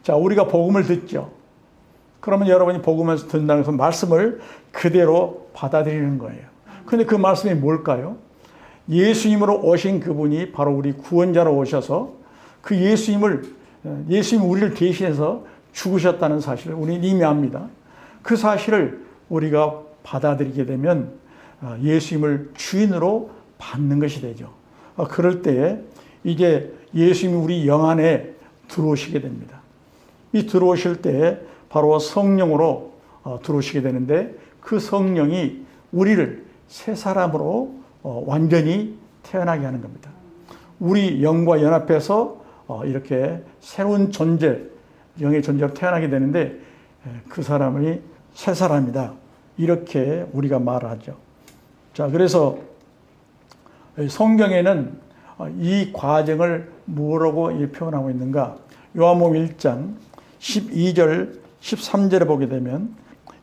Speaker 1: 자, 우리가 복음을 듣죠. 그러면 여러분이 복음을 듣는다는 것은 말씀을 그대로 받아들이는 거예요. 그런데 그 말씀이 뭘까요? 예수님으로 오신 그분이 바로 우리 구원자로 오셔서 그 예수님이 우리를 대신해서 죽으셨다는 사실을 우리는 이미 압니다. 그 사실을 우리가 받아들이게 되면 예수님을 주인으로 받는 것이 되죠. 그럴 때에 이제 예수님이 우리 영 안에 들어오시게 됩니다. 이 들어오실 때에 바로 성령으로 들어오시게 되는데, 그 성령이 우리를 새 사람으로 완전히 태어나게 하는 겁니다. 우리 영과 연합해서 이렇게 새로운 존재, 영의 존재로 태어나게 되는데, 그 사람이 새 사람이다. 이렇게 우리가 말하죠. 자, 그래서 성경에는 이 과정을 뭐라고 표현하고 있는가? 요한복음 1장 12절 13절에 보게 되면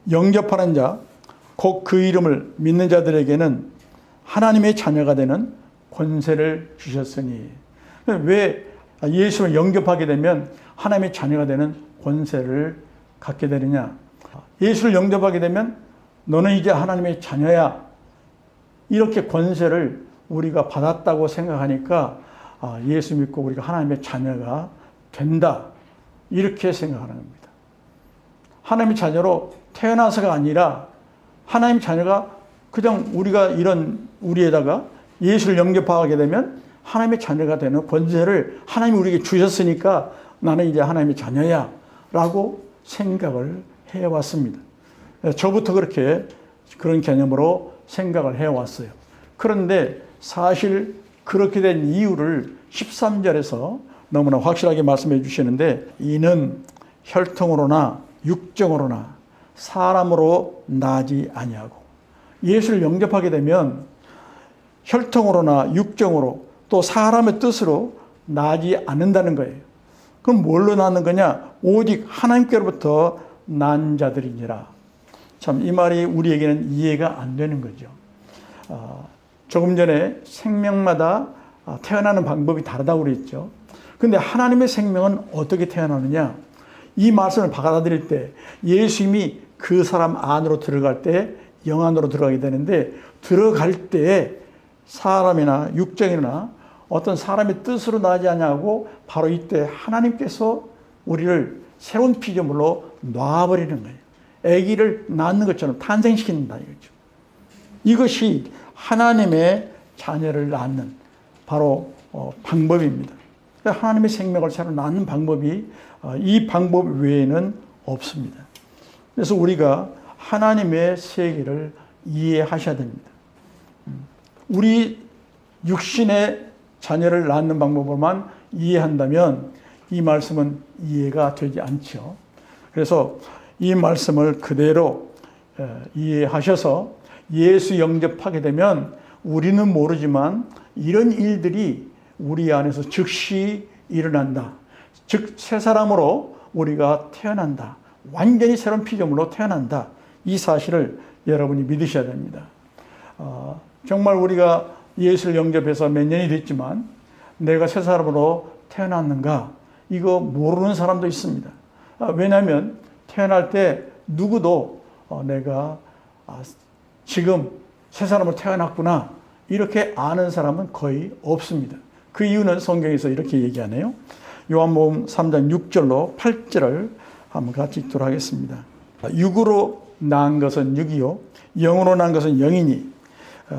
Speaker 1: 영접하는 자, 곧 그 이름을 믿는 자들에게는 하나님의 자녀가 되는 권세를 주셨으니. 왜 예수를 영접하게 되면 하나님의 자녀가 되는 권세를 갖게 되느냐? 예수를 영접하게 되면 너는 이제 하나님의 자녀야. 이렇게 권세를 우리가 받았다고 생각하니까 예수 믿고 우리가 하나님의 자녀가 된다. 이렇게 생각하는 겁니다. 하나님의 자녀로 태어나서가 아니라 하나님의 자녀가 그냥 우리가 이런 우리에다가 예수를 영접하게 되면 하나님의 자녀가 되는 권세를 하나님이 우리에게 주셨으니까 나는 이제 하나님의 자녀야 라고 생각을 해왔습니다. 저부터 그런 개념으로 생각을 해왔어요. 그런데 사실 그렇게 된 이유를 13절에서 너무나 확실하게 말씀해 주시는데, 이는 혈통으로나 육정으로나 사람으로 나지 아니하고, 예수를 영접하게 되면 혈통으로나 육정으로 또 사람의 뜻으로 나지 않는다는 거예요. 그럼 뭘로 낳는 거냐? 오직 하나님께로부터 난 자들이니라. 참, 이 말이 우리에게는 이해가 안 되는 거죠. 조금 전에 생명마다 태어나는 방법이 다르다고 그랬죠. 그런데 하나님의 생명은 어떻게 태어나느냐? 이 말씀을 받아들일 때 예수님이 그 사람 안으로 들어갈 때 영 안으로 들어가게 되는데, 들어갈 때 사람이나 육정이나 어떤 사람의 뜻으로 나지 않냐고 바로 이때 하나님께서 우리를 새로운 피조물로 놔버리는 거예요. 아기를 낳는 것처럼 탄생시킨다 이거죠. 이것이 하나님의 자녀를 낳는 바로 방법입니다. 하나님의 생명을 새로 낳는 방법이 이 방법 외에는 없습니다. 그래서 우리가 하나님의 세계를 이해하셔야 됩니다. 우리 육신의 자녀를 낳는 방법으로만 이해한다면 이 말씀은 이해가 되지 않죠. 그래서 이 말씀을 그대로 이해하셔서 예수 영접하게 되면 우리는 모르지만 이런 일들이 우리 안에서 즉시 일어난다. 즉 새 사람으로 우리가 태어난다. 완전히 새로운 피조물로 태어난다. 이 사실을 여러분이 믿으셔야 됩니다. 정말 우리가 예수를 영접해서 몇 년이 됐지만 내가 새 사람으로 태어났는가? 이거 모르는 사람도 있습니다. 왜냐하면 태어날 때 누구도 내가 지금 새 사람으로 태어났구나 이렇게 아는 사람은 거의 없습니다. 그 이유는 성경에서 이렇게 얘기하네요. 요한복음 3장 6절로 8절을 한번 같이 읽도록 하겠습니다. 육으로 낳은 것은 육이요 영으로 낳은 것은 영이니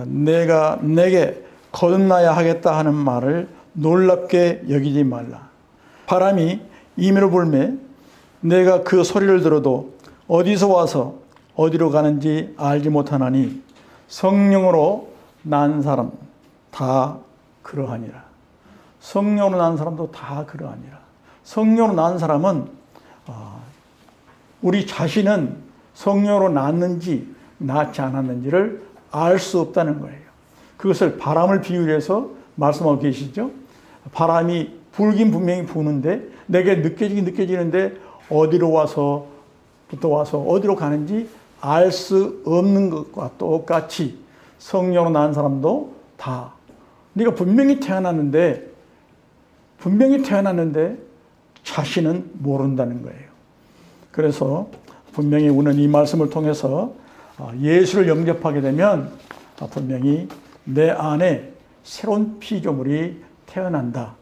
Speaker 1: 내가 내게 거듭나야 하겠다 하는 말을 놀랍게 여기지 말라. 바람이 임의로 불매 내가 그 소리를 들어도 어디서 와서 어디로 가는지 알지 못하나니 성령으로 난 사람 다 그러하니라. 성령으로 난 사람도 다 그러하니라. 성령으로 난 사람은 우리 자신은 성령으로 낳았는지 낳지 않았는지를 알 수 없다는 거예요. 그것을 바람을 비유해서 말씀하고 계시죠. 바람이 불긴 분명히 부는데 내게 느껴지는데 어디로 와서부터 와서 어디로 가는지 알 수 없는 것과 똑같이 성령으로 낳은 사람도 다 네가 분명히 태어났는데 자신은 모른다는 거예요. 그래서 분명히 우리는 이 말씀을 통해서 예수를 영접하게 되면 분명히 내 안에 새로운 피조물이 태어난다.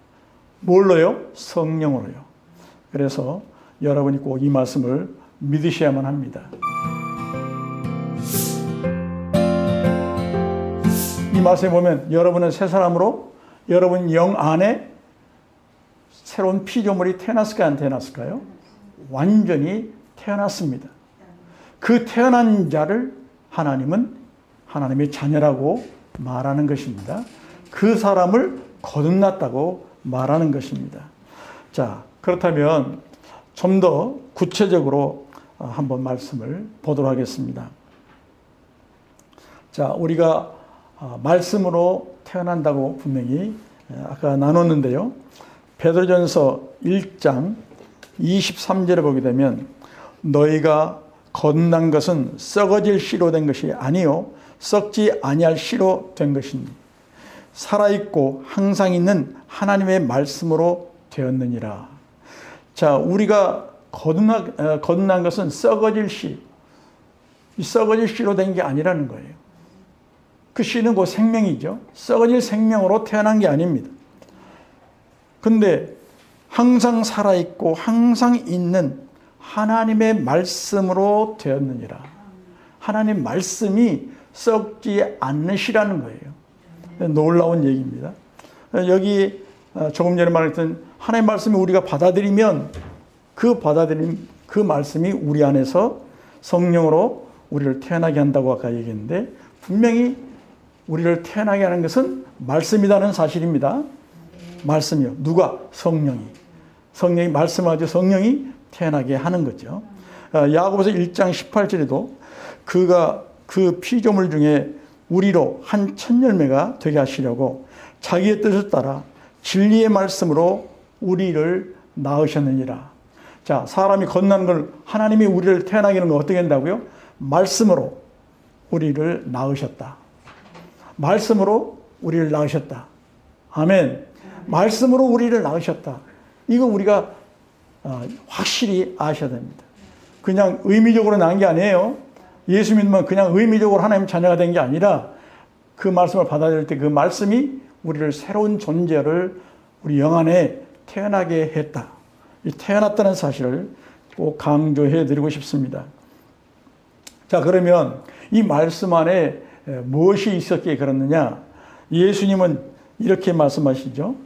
Speaker 1: 뭘로요? 성령으로요. 그래서 여러분이 꼭 이 말씀을 믿으셔야만 합니다. 이 말씀에 보면 여러분은 새 사람으로 여러분 영 안에 새로운 피조물이 태어났을까요? 안 태어났을까요? 완전히 태어났습니다. 그 태어난 자를 하나님은 하나님의 자녀라고 말하는 것입니다. 그 사람을 거듭났다고 말하는 것입니다. 자, 그렇다면 좀 더 구체적으로 한번 말씀을 보도록 하겠습니다. 자, 우리가 말씀으로 태어난다고 분명히 아까 나눴는데요. 베드로전서 1장 23절에 보게 되면 너희가 거듭난 것은 썩어질 씨로 된 것이 아니요 썩지 아니할 씨로 된 것이니 살아있고 항상 있는 하나님의 말씀으로 되었느니라. 자, 우리가 거듭난 것은 썩어질 씨, 이 썩어질 씨로 된 게 아니라는 거예요. 그 씨는 곧 생명이죠. 썩어질 생명으로 태어난 게 아닙니다. 근데 항상 살아있고 항상 있는 하나님의 말씀으로 되었느니라. 하나님 말씀이 썩지 않는 씨라는 거예요. 놀라운 얘기입니다. 여기 조금 전에 말했던 하나님의 말씀을 우리가 받아들이면 그 말씀이 우리 안에서 성령으로 우리를 태어나게 한다고 아까 얘기했는데 분명히 우리를 태어나게 하는 것은 말씀이라는 사실입니다. 말씀이요. 누가? 성령이 말씀하죠. 성령이 태어나게 하는 거죠. 야고보서 1장 18절에도 그가 그 피조물 중에 우리로 한 첫 열매가 되게 하시려고 자기의 뜻을 따라 진리의 말씀으로 우리를 낳으셨느니라. 자, 사람이 거듭나는 걸 하나님이 우리를 태어나게 하는 걸 어떻게 한다고요? 말씀으로 우리를 낳으셨다. 말씀으로 우리를 낳으셨다. 아멘. 말씀으로 우리를 낳으셨다. 이거 우리가 확실히 아셔야 됩니다. 그냥 의미적으로 난 게 아니에요. 예수 믿으면 그냥 의미적으로 하나님 자녀가 된 게 아니라 그 말씀을 받아들일 때 그 말씀이 우리를 새로운 존재를 우리 영 안에 태어나게 했다. 이 태어났다는 사실을 꼭 강조해 드리고 싶습니다. 자, 그러면 이 말씀 안에 무엇이 있었기에 그렇느냐? 예수님은 이렇게 말씀하시죠.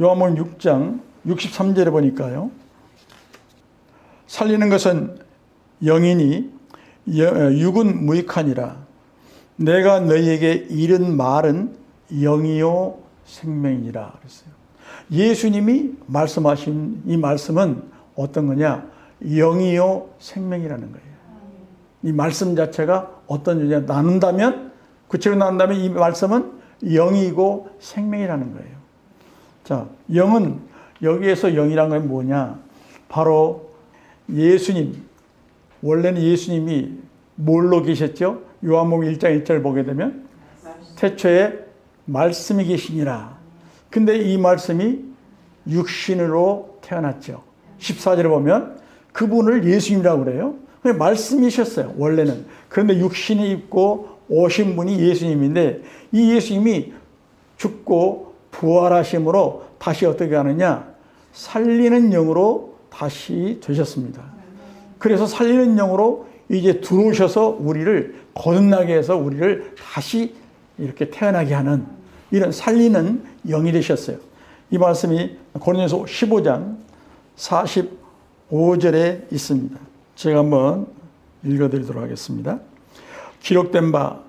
Speaker 1: 요한복음 6장 63절에 보니까요. 살리는 것은 영이니 육은 무익하니라. 내가 너희에게 이른 말은 영이요 생명이니라 그랬어요. 예수님이 말씀하신 이 말씀은 어떤 거냐? 영이요 생명이라는 거예요. 이 말씀 자체가 어떤 존재 나눈다면, 구체적으로 나눈다면 이 말씀은 영이고 생명이라는 거예요. 자, 영은 여기에서 영이라는 건 뭐냐? 바로 예수님, 원래는 예수님이 뭘로 계셨죠? 요한복음 1장 1절 보게 되면 태초에 말씀이 계시니라. 근데 이 말씀이 육신으로 태어났죠. 14절에 보면 그분을 예수님이라고 그래요. 말씀이셨어요, 원래는. 그런데 육신이 입고 오신 분이 예수님인데 이 예수님이 죽고 부활하심으로 다시 어떻게 하느냐? 살리는 영으로 다시 되셨습니다. 그래서 살리는 영으로 이제 들어오셔서 우리를 거듭나게 해서 우리를 다시 이렇게 태어나게 하는 이런 살리는 영이 되셨어요. 이 말씀이 고린도서 15장 45절에 있습니다. 제가 한번 읽어드리도록 하겠습니다. 기록된 바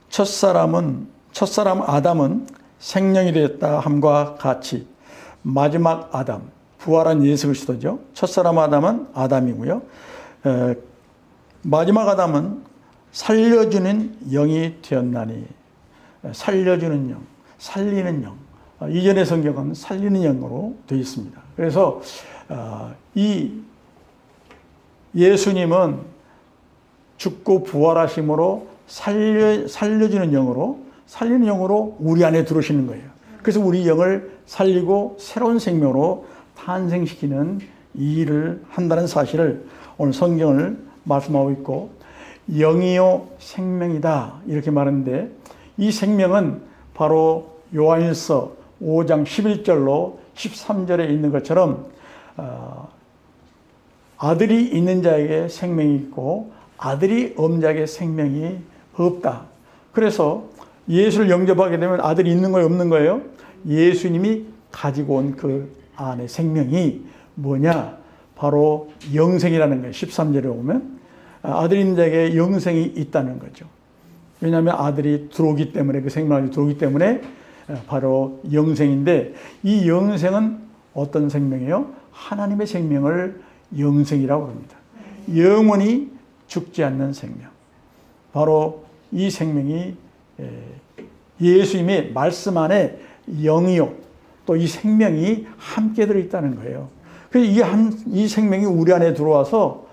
Speaker 1: 첫사람 아담은 생명이 되었다 함과 같이 마지막 아담, 부활한 예수 그리스도죠. 첫사람 아담은 아담이고요. 마지막 아담은 살려주는 영이 되었나니. 살려주는 영, 살리는 영. 이전의 성경은 살리는 영으로 되어 있습니다. 그래서 이 예수님은 죽고 부활하심으로 살려주는 영으로, 살리는 영으로 우리 안에 들어오시는 거예요. 그래서 우리 영을 살리고 새로운 생명으로 탄생시키는 이 일을 한다는 사실을 오늘 성경을 말씀하고 있고, 영이요 생명이다 이렇게 말하는데, 이 생명은 바로 요한일서 5장 11절로 13절에 있는 것처럼 아들이 있는 자에게 생명이 있고 아들이 없는 자에게 생명이 없다. 그래서 예수를 영접하게 되면 아들이 있는 거예요, 없는 거예요? 예수님이 가지고 온 그 안에 생명이 뭐냐? 바로 영생이라는 거예요. 13절에 보면 아들이 있는 자에게 영생이 있다는 거죠. 왜냐하면 아들이 들어오기 때문에, 그 생명이 들어오기 때문에 바로 영생인데, 이 영생은 어떤 생명이에요? 하나님의 생명을 영생이라고 합니다. 영원히 죽지 않는 생명. 바로 이 생명이 예수님의 말씀 안에 영이요, 또 이 생명이 함께 들어있다는 거예요. 그래서 이 생명이 우리 안에 들어와서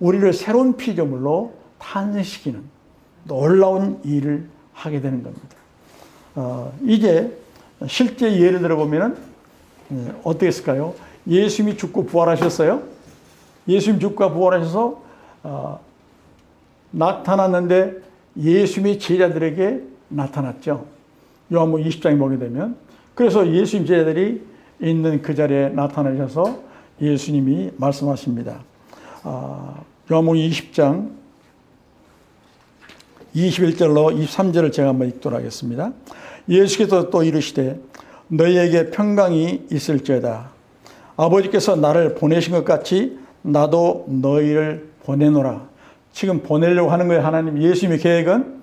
Speaker 1: 우리를 새로운 피조물로 탄생시키는 놀라운 일을 하게 되는 겁니다. 이제 실제 예를 들어보면 어떻게 했을까요? 예수님이 죽고 부활하셨어요. 예수님 죽고 부활하셔서 나타났는데 예수님의 제자들에게 나타났죠. 요한복음 20장에 보게 되면. 그래서 예수님 제자들이 있는 그 자리에 나타나셔서 예수님이 말씀하십니다. 요한복음 20장 21절로 23절을 제가 한번 읽도록 하겠습니다. 예수께서 또 이르시되 너희에게 평강이 있을지어다. 아버지께서 나를 보내신 것 같이 나도 너희를 보내노라. 지금 보내려고 하는 거예요. 하나님, 예수님의 계획은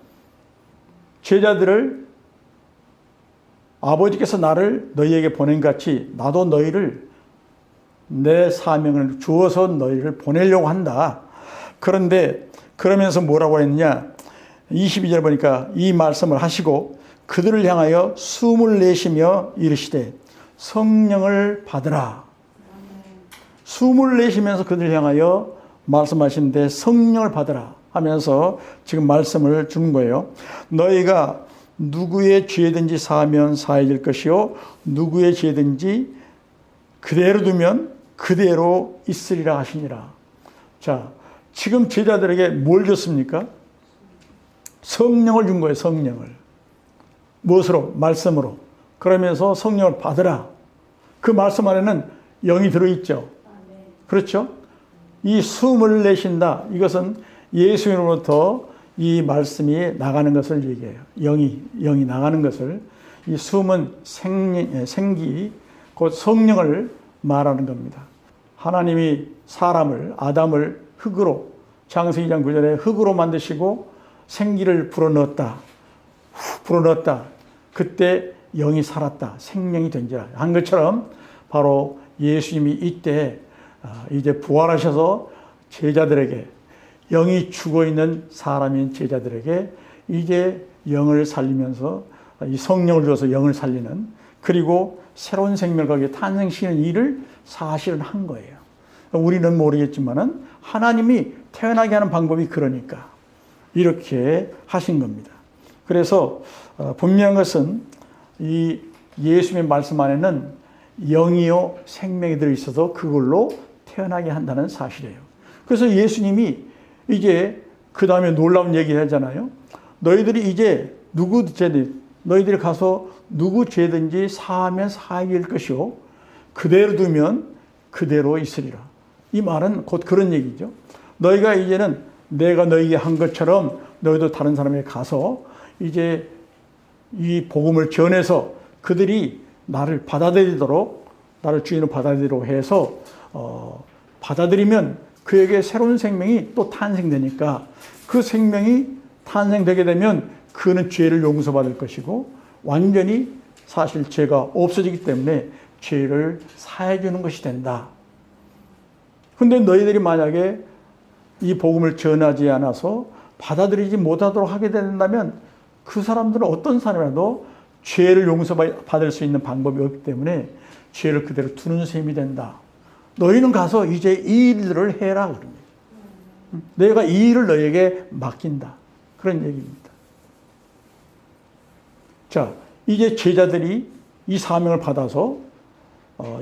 Speaker 1: 제자들을 아버지께서 나를 너희에게 보낸 것 같이 나도 너희를, 내 사명을 주어서 너희를 보내려고 한다. 그런데 그러면서 뭐라고 했느냐? 22절 보니까 이 말씀을 하시고 그들을 향하여 숨을 내쉬며 이르시되 성령을 받으라. 숨을 내쉬면서 그들을 향하여 말씀하시는데 성령을 받으라 하면서 지금 말씀을 주는 거예요. 너희가 누구의 죄든지 사하면 사해질 것이요 누구의 죄든지 그대로 두면 그대로 있으리라 하시니라. 자, 지금 제자들에게 뭘 줬습니까? 성령을 준 거예요, 성령을. 무엇으로? 말씀으로. 그러면서 성령을 받으라. 그 말씀 안에는 영이 들어있죠. 그렇죠? 이 숨을 내쉰다. 이것은 예수님으로부터 이 말씀이 나가는 것을 얘기해요. 영이 나가는 것을. 이 숨은 생기, 곧 성령을 말하는 겁니다. 하나님이 사람을, 아담을 흙으로, 창세기 2장 9절에 흙으로 만드시고 생기를 불어넣었다. 불어넣었다. 그때 영이 살았다. 생명이 된지라. 한 것처럼 바로 예수님이 이때 이제 부활하셔서 제자들에게, 영이 죽어있는 사람인 제자들에게 이제 영을 살리면서 이 성령을 줘서 영을 살리는, 그리고 새로운 생명을 거기에 탄생시키는 일을 사실은 한 거예요. 우리는 모르겠지만은 하나님이 태어나게 하는 방법이 그러니까 이렇게 하신 겁니다. 그래서 분명한 것은 이 예수님의 말씀 안에는 영이요 생명이 들어있어서 그걸로 태어나게 한다는 사실이에요. 그래서 예수님이 이제 그 다음에 놀라운 얘기를 하잖아요. 너희들이 이제 누구 죄든, 너희들이 가서 누구 죄든지 사하면 사하게 될 것이요 그대로 두면 그대로 있으리라. 이 말은 곧 그런 얘기죠. 너희가 이제는 내가 너희에게 한 것처럼 너희도 다른 사람에게 가서 이제 이 복음을 전해서 그들이 나를 받아들이도록, 나를 주인으로 받아들이도록 해서 받아들이면 그에게 새로운 생명이 또 탄생되니까, 그 생명이 탄생되게 되면 그는 죄를 용서받을 것이고 완전히 사실 죄가 없어지기 때문에 죄를 사해 주는 것이 된다. 근데 너희들이 만약에 이 복음을 전하지 않아서 받아들이지 못하도록 하게 된다면 그 사람들은 어떤 사람이라도 죄를 용서받을 수 있는 방법이 없기 때문에 죄를 그대로 두는 셈이 된다. 너희는 가서 이제 이 일들을 해라. 그럽니다. 내가 이 일을 너희에게 맡긴다. 그런 얘기입니다. 자, 이제 제자들이 이 사명을 받아서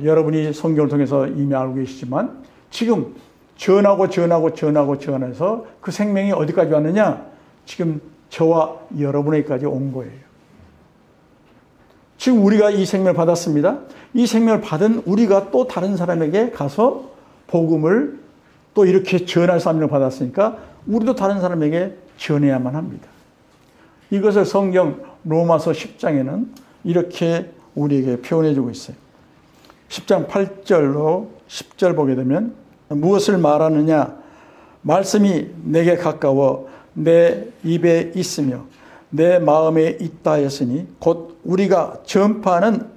Speaker 1: 여러분이 성경을 통해서 이미 알고 계시지만 지금 전하면서 그 생명이 어디까지 왔느냐? 지금 저와 여러분에게까지 온 거예요. 지금 우리가 이 생명을 받았습니다. 이 생명을 받은 우리가 또 다른 사람에게 가서 복음을 또 이렇게 전할 사명을 받았으니까 우리도 다른 사람에게 전해야만 합니다. 이것을 성경 로마서 10장에는 이렇게 우리에게 표현해 주고 있어요. 10장 8절로 10절 보게 되면 무엇을 말하느냐? 말씀이 내게 가까워 내 입에 있으며 내 마음에 있다 했으니 곧 우리가 전파하는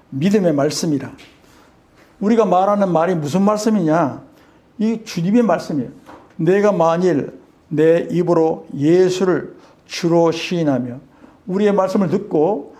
Speaker 1: 믿음의 말씀이라. 우리가 말하는 말이 무슨 말씀이냐? 이 주님의 말씀이에요. 내가 만일 내 입으로 예수를 주로 시인하며, 우리의 말씀을 듣고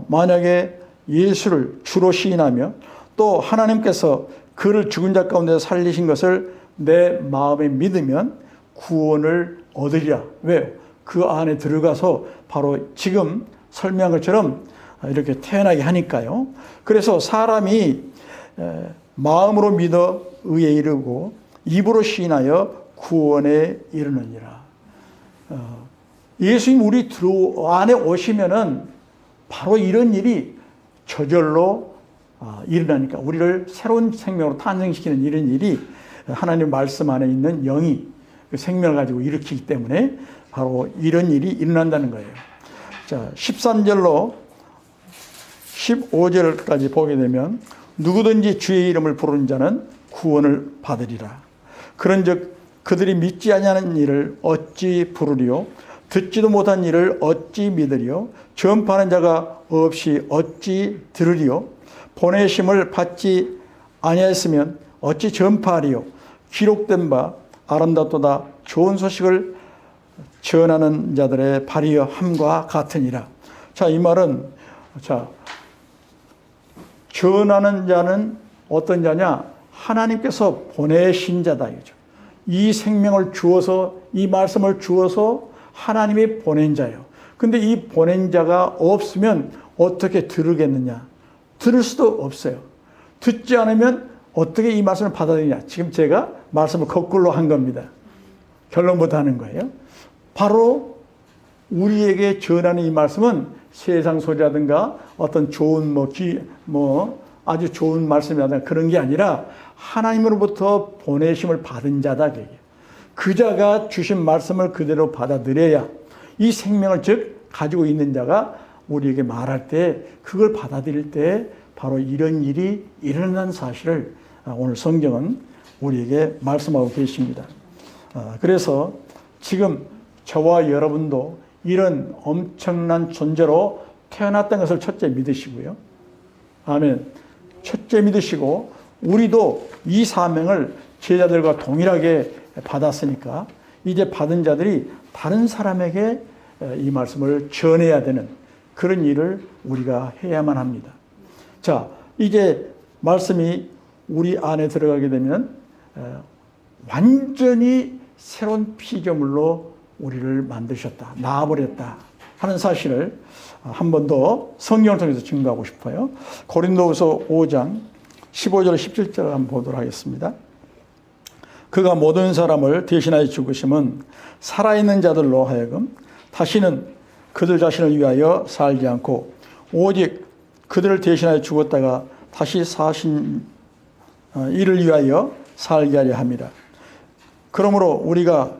Speaker 1: 만약에 예수를 주로 시인하며 또 하나님께서 그를 죽은 자 가운데 살리신 것을 내 마음에 믿으면 구원을 얻으리라. 왜요? 그 안에 들어가서 바로 지금 설명한 것처럼 이렇게 태어나게 하니까요. 그래서 사람이 마음으로 믿어 의에 이르고 입으로 시인하여 구원에 이르느니라. 예수님 우리 안에 오시면은 바로 이런 일이 저절로 일어나니까, 우리를 새로운 생명으로 탄생시키는 이런 일이 하나님 말씀 안에 있는 영이 그 생명을 가지고 일으키기 때문에 바로 이런 일이 일어난다는 거예요. 자, 13절로 15절까지 보게 되면 누구든지 주의 이름을 부르는 자는 구원을 받으리라. 그런즉 그들이 믿지 아니하는 일을 어찌 부르리요? 듣지도 못한 일을 어찌 믿으리요? 전파하는 자가 없이 어찌 들으리요? 보내심을 받지 아니하였으면 어찌 전파하리요? 기록된 바 아름답도다 좋은 소식을 전하는 자들의 발이여 함과 같으니라. 자, 이 말은, 자, 전하는 자는 어떤 자냐? 하나님께서 보내신 자다 이거죠. 이 생명을 주어서, 이 말씀을 주어서 하나님이 보낸 자예요. 근데 이 보낸 자가 없으면 어떻게 들으겠느냐? 들을 수도 없어요. 듣지 않으면 어떻게 이 말씀을 받아들이냐. 지금 제가 말씀을 거꾸로 한 겁니다. 결론부터 하는 거예요. 바로 우리에게 전하는 이 말씀은 세상 소리라든가 어떤 좋은 아주 좋은 말씀이라든가 그런 게 아니라 하나님으로부터 보내심을 받은 자다. 그 자가 주신 말씀을 그대로 받아들여야 이 생명을 즉 가지고 있는 자가 우리에게 말할 때 그걸 받아들일 때 바로 이런 일이 일어난 사실을 오늘 성경은 우리에게 말씀하고 계십니다. 그래서 지금 저와 여러분도 이런 엄청난 존재로 태어났다는 것을 첫째 믿으시고요. 아멘. 첫째 믿으시고 우리도 이 사명을 제자들과 동일하게 받았으니까 이제 받은 자들이 다른 사람에게 이 말씀을 전해야 되는 그런 일을 우리가 해야만 합니다. 자, 이제 말씀이 우리 안에 들어가게 되면 완전히 새로운 피조물로 우리를 만드셨다, 낳아버렸다 하는 사실을 한 번 더 성경을 통해서 증거하고 싶어요. 고린도후서 5장 15절 17절을 한번 보도록 하겠습니다. 그가 모든 사람을 대신하여 죽으심은 살아있는 자들로 하여금 다시는 그들 자신을 위하여 살지 않고 오직 그들을 대신하여 죽었다가 다시 사신 이를 위하여 살게 하려 함이라. 그러므로 우리가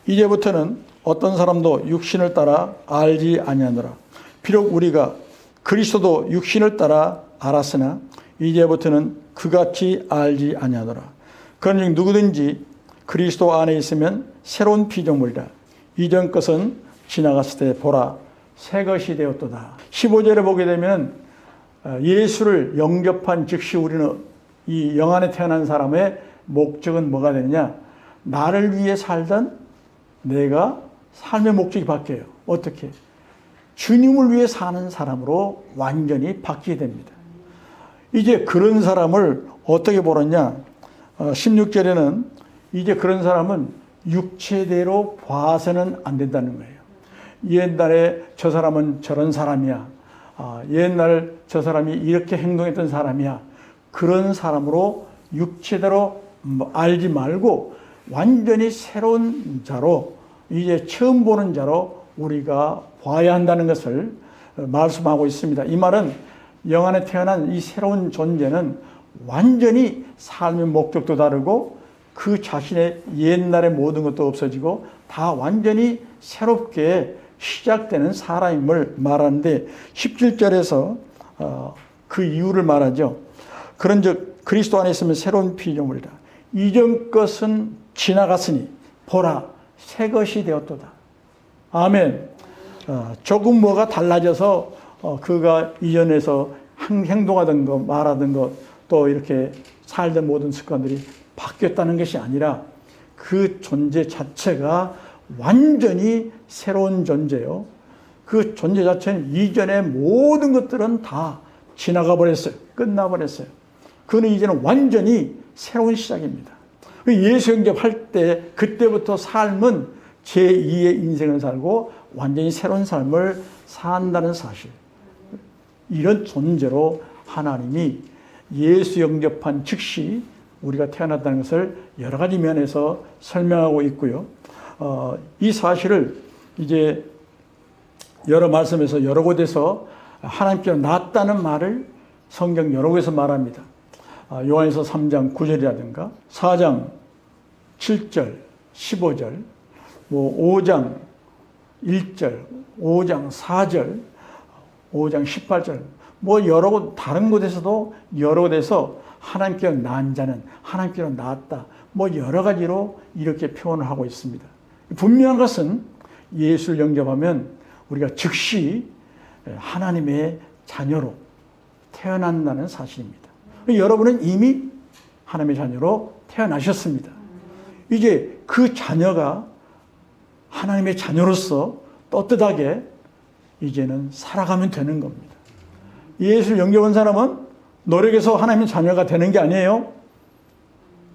Speaker 1: 이제부터는 어떤 사람도 육신을 따라 알지 아니하노라. 비록 우리가 그리스도도 육신을 따라 알았으나 이제부터는 그같이 알지 아니하노라. 그런즉 누구든지 그리스도 안에 있으면 새로운 피조물이라. 이전 것은 지나갔을 때 보라 새 것이 되었도다. 15절에 보게 되면 예수를 영접한 즉시 우리는 이 영안에 태어난 사람의 목적은 뭐가 되느냐? 나를 위해 살던 내가 삶의 목적이 바뀌어요. 어떻게? 주님을 위해 사는 사람으로 완전히 바뀌게 됩니다. 이제 그런 사람을 어떻게 보느냐? 16절에는 이제 그런 사람은 육체대로 봐서는 안 된다는 거예요. 옛날에 저 사람은 저런 사람이야. 옛날 저 사람이 이렇게 행동했던 사람이야. 그런 사람으로 육체대로 알지 말고 완전히 새로운 자로 이제 처음 보는 자로 우리가 봐야 한다는 것을 말씀하고 있습니다. 이 말은 영안에 태어난 이 새로운 존재는 완전히 삶의 목적도 다르고 그 자신의 옛날의 모든 것도 없어지고 다 완전히 새롭게 시작되는 사람임을 말하는데 17절에서 그 이유를 말하죠. 그런즉 그리스도 안에 있으면 새로운 피조물이라. 이전 것은 지나갔으니 보라 새 것이 되었도다. 아멘. 조금 뭐가 달라져서 그가 이전에서 행동하던 것, 말하던 것, 또 이렇게 살던 모든 습관들이 바뀌었다는 것이 아니라 그 존재 자체가 완전히 새로운 존재요. 그 존재 자체는 이전의 모든 것들은 다 지나가 버렸어요. 끝나 버렸어요. 그는 이제는 완전히 새로운 시작입니다. 예수 영접할 때 그때부터 삶은 제2의 인생을 살고 완전히 새로운 삶을 산다는 사실. 이런 존재로 하나님이 예수 영접한 즉시 우리가 태어났다는 것을 여러 가지 면에서 설명하고 있고요. 이 사실을 이제 여러 말씀에서 여러 곳에서 하나님께로 낳았다는 말을 성경 여러 곳에서 말합니다. 요한에서 3장 9절이라든가 4장 7절, 15절, 5장 1절, 5장 4절, 5장 18절, 여러 곳, 다른 곳에서도 여러 곳에서 하나님께로 낳은 자는 하나님께로 낳았다. 여러 가지로 이렇게 표현을 하고 있습니다. 분명한 것은 예수를 영접하면 우리가 즉시 하나님의 자녀로 태어난다는 사실입니다. 여러분은 이미 하나님의 자녀로 태어나셨습니다. 이제 그 자녀가 하나님의 자녀로서 떳떳하게 이제는 살아가면 되는 겁니다. 예수를 영접한 사람은 노력해서 하나님의 자녀가 되는 게 아니에요.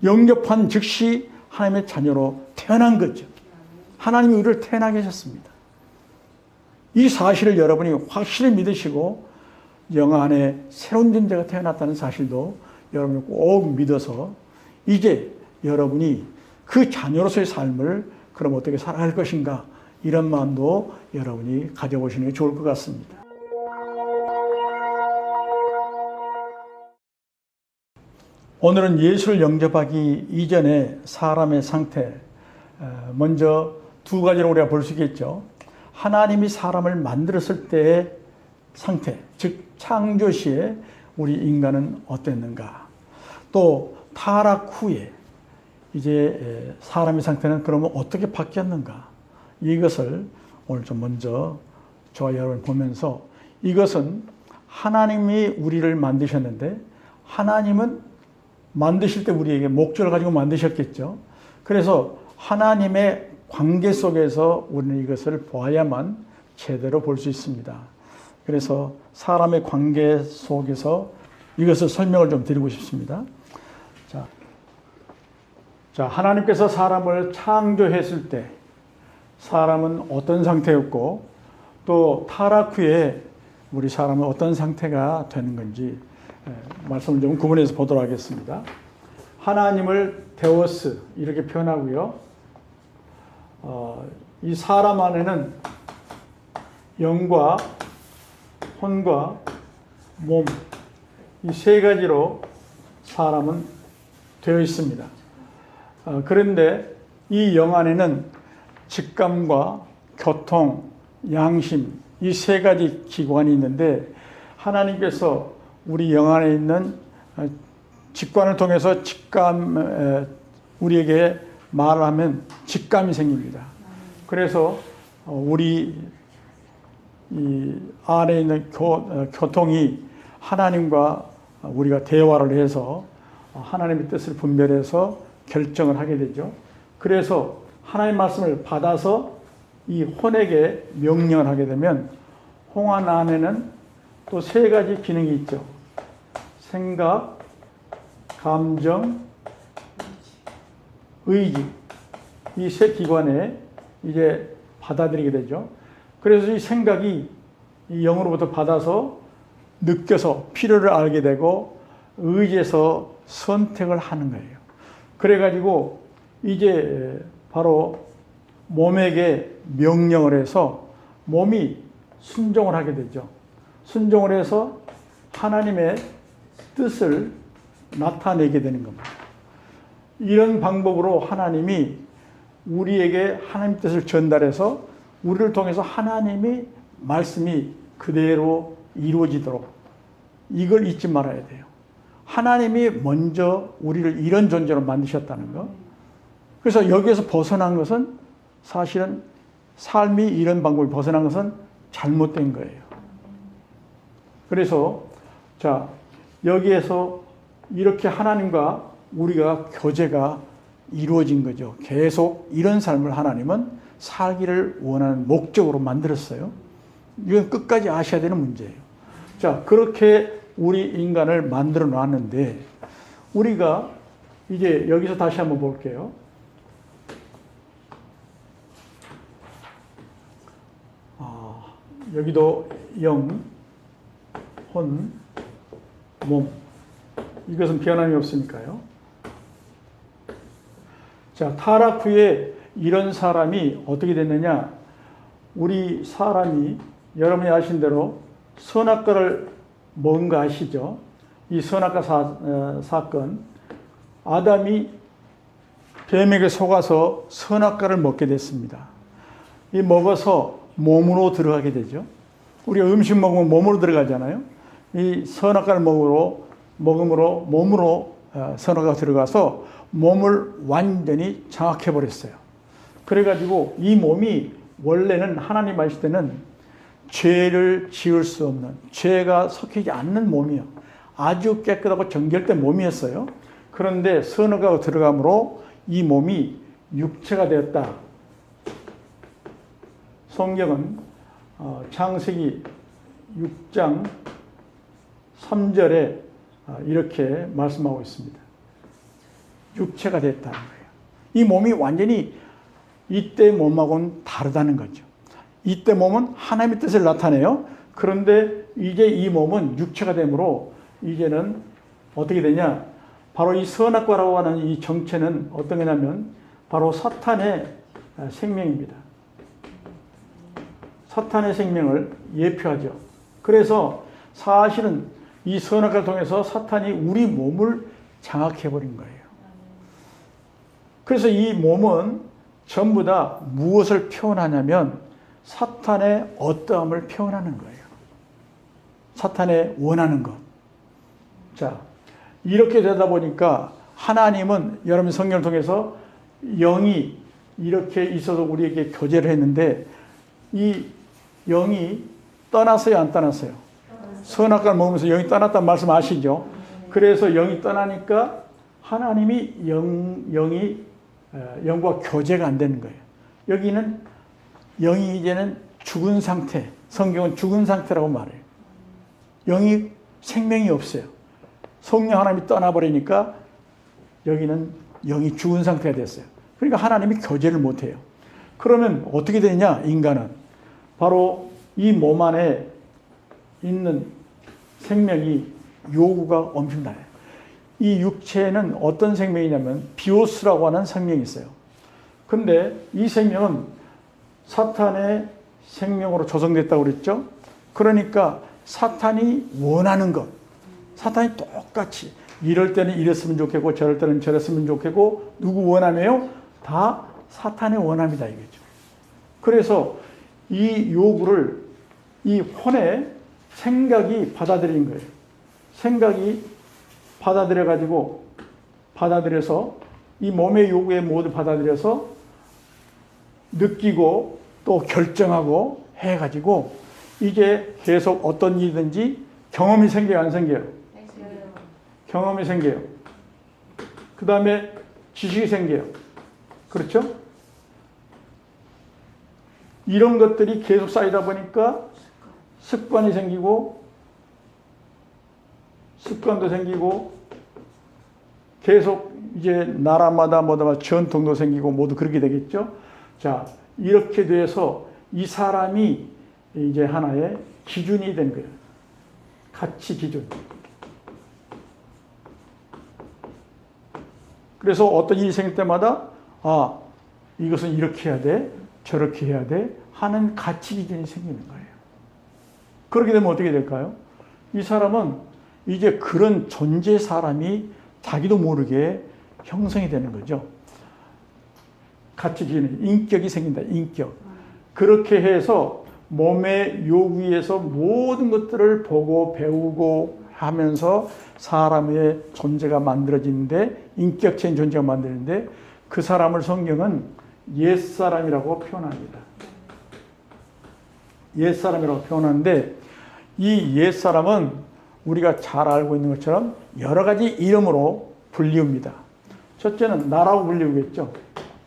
Speaker 1: 영접한 즉시 하나님의 자녀로 태어난 거죠. 하나님이 우리를 태어나게 하셨습니다. 이 사실을 여러분이 확실히 믿으시고 영안에 새로운 존재가 태어났다는 사실도 여러분이 꼭 믿어서 이제 여러분이 그 자녀로서의 삶을 그럼 어떻게 살아갈 것인가, 이런 마음도 여러분이 가져보시는 게 좋을 것 같습니다. 오늘은 예수를 영접하기 이전에 사람의 상태, 먼저 두 가지로 우리가 볼 수 있겠죠. 하나님이 사람을 만들었을 때의 상태, 즉 창조 시에 우리 인간은 어땠는가. 또 타락 후에 이제 사람의 상태는 그러면 어떻게 바뀌었는가. 이것을 오늘 좀 먼저 저와 여러분 보면서, 이것은 하나님이 우리를 만드셨는데 하나님은 만드실 때 우리에게 목적을 가지고 만드셨겠죠. 그래서 하나님의 관계 속에서 우리는 이것을 보아야만 제대로 볼 수 있습니다. 그래서 사람의 관계 속에서 이것을 설명을 좀 드리고 싶습니다. 자, 하나님께서 사람을 창조했을 때 사람은 어떤 상태였고, 또 타락 후에 우리 사람은 어떤 상태가 되는 건지 말씀을 좀 구분해서 보도록 하겠습니다. 하나님을 데오스 이렇게 표현하고요. 이 사람 안에는 영과 혼과 몸, 이 세 가지로 사람은 되어 있습니다. 그런데 이 영 안에는 직감과 교통, 양심, 이 세 가지 기관이 있는데, 하나님께서 우리 영 안에 있는 직관을 통해서 우리에게 말을 하면 직감이 생깁니다. 그래서 우리 이 안에 있는 교통이 하나님과 우리가 대화를 해서 하나님의 뜻을 분별해서 결정을 하게 되죠. 그래서 하나님의 말씀을 받아서 이 혼에게 명령을 하게 되면, 홍안 안에는 또 세 가지 기능이 있죠. 생각, 감정, 의지, 이 세 기관에 이제 받아들이게 되죠. 그래서 이 생각이 이 영으로부터 받아서 느껴서 필요를 알게 되고, 의지에서 선택을 하는 거예요. 그래가지고 이제 바로 몸에게 명령을 해서 몸이 순종을 하게 되죠. 순종을 해서 하나님의 뜻을 나타내게 되는 겁니다. 이런 방법으로 하나님이 우리에게 하나님의 뜻을 전달해서 우리를 통해서 하나님의 말씀이 그대로 이루어지도록, 이걸 잊지 말아야 돼요. 하나님이 먼저 우리를 이런 존재로 만드셨다는 거. 그래서 여기에서 벗어난 것은, 사실은 삶이 이런 방법이 벗어난 것은 잘못된 거예요. 그래서 자, 여기에서 이렇게 하나님과 우리가 교제가 이루어진 거죠. 계속 이런 삶을 하나님은 살기를 원하는 목적으로 만들었어요. 이건 끝까지 아셔야 되는 문제예요. 자, 그렇게 우리 인간을 만들어 놨는데, 우리가 이제 여기서 다시 한번 볼게요. 여기도 영, 혼, 몸, 이것은 변함이 없으니까요. 자, 타락 후에 이런 사람이 어떻게 됐느냐? 우리 사람이 여러분이 아신 대로 선악과를 먹은 거 아시죠? 이 선악과 사건, 아담이 뱀에게 속아서 선악과를 먹게 됐습니다. 이 먹어서 몸으로 들어가게 되죠. 우리가 음식 먹으면 몸으로 들어가잖아요. 이 선악과를 먹음으로 몸으로 선악과가 들어가서 몸을 완전히 장악해 버렸어요. 그래가지고 이 몸이 원래는 하나님 하실 때는 죄를 지을 수 없는, 죄가 섞이지 않는 몸이요, 아주 깨끗하고 정결된 몸이었어요. 그런데 선악과가 들어감으로 이 몸이 육체가 되었다. 성경은 창세기 6장 3절에 이렇게 말씀하고 있습니다. 육체가 됐다는 거예요. 이 몸이 완전히 이때 몸하고는 다르다는 거죠. 이때 몸은 하나님의 뜻을 나타내요. 그런데 이제 이 몸은 육체가 되므로 이제는 어떻게 되냐? 바로 이 선악과라고 하는 이 정체는 어떤 거냐면 바로 사탄의 생명입니다. 사탄의 생명을 예표하죠. 그래서 사실은 이 선악과를 통해서 사탄이 우리 몸을 장악해버린 거예요. 그래서 이 몸은 전부 다 무엇을 표현하냐면 사탄의 어떠함을 표현하는 거예요. 사탄의 원하는 것. 자, 이렇게 되다 보니까 하나님은 여러분 성경을 통해서 영이 이렇게 있어서 우리에게 교제를 했는데 이 영이 떠났어요, 안 떠났어요? 선악과를 먹으면서 영이 떠났다는 말씀 아시죠? 그래서 영이 떠나니까 하나님이 영과 교제가 안 되는 거예요. 여기는 영이 이제는 죽은 상태, 성경은 죽은 상태라고 말해요. 영이 생명이 없어요. 성령 하나님이 떠나버리니까 여기는 영이 죽은 상태가 됐어요. 그러니까 하나님이 교제를 못해요. 그러면 어떻게 되느냐, 인간은? 바로 이 몸 안에 있는 생명이 요구가 엄청나요. 이 육체는 어떤 생명이냐면 비오스라고 하는 생명이 있어요. 근데 이 생명은 사탄의 생명으로 조성됐다고 그랬죠. 그러니까 사탄이 원하는 것, 사탄이 똑같이 이럴 때는 이랬으면 좋겠고 저럴 때는 저랬으면 좋겠고 누구 원함이에요? 다 사탄의 원함이다 이거죠. 그래서 이 요구를 이 혼의 생각이 받아들인 거예요. 생각이 받아들여서 이 몸의 요구에 모두 받아들여서 느끼고 또 결정하고 해가지고 이제 계속 어떤 일이든지 경험이 생겨요, 안 생겨요? 경험이 생겨요. 그 다음에 지식이 생겨요. 그렇죠? 이런 것들이 계속 쌓이다 보니까 습관이 생기고 습관도 생기고 계속 이제 나라마다 뭐다 전통도 생기고 모두 그렇게 되겠죠. 자, 이렇게 돼서 이 사람이 이제 하나의 기준이 된 거예요. 가치 기준. 그래서 어떤 일이 생길 때마다 아, 이것은 이렇게 해야 돼, 저렇게 해야 돼 하는 가치 기준이 생기는 거예요. 그렇게 되면 어떻게 될까요? 이 사람은 이제 그런 존재 사람이 자기도 모르게 형성이 되는 거죠. 가치 기준, 인격이 생긴다. 인격. 그렇게 해서 몸의 요구에서 모든 것들을 보고 배우고 하면서 사람의 존재가 만들어지는데 인격체인 존재가 만드는데 그 사람을 성경은 옛사람이라고 표현합니다. 옛사람이라고 표현하는데 이 옛사람은 우리가 잘 알고 있는 것처럼 여러 가지 이름으로 불리웁니다. 첫째는 나라고 불리우겠죠.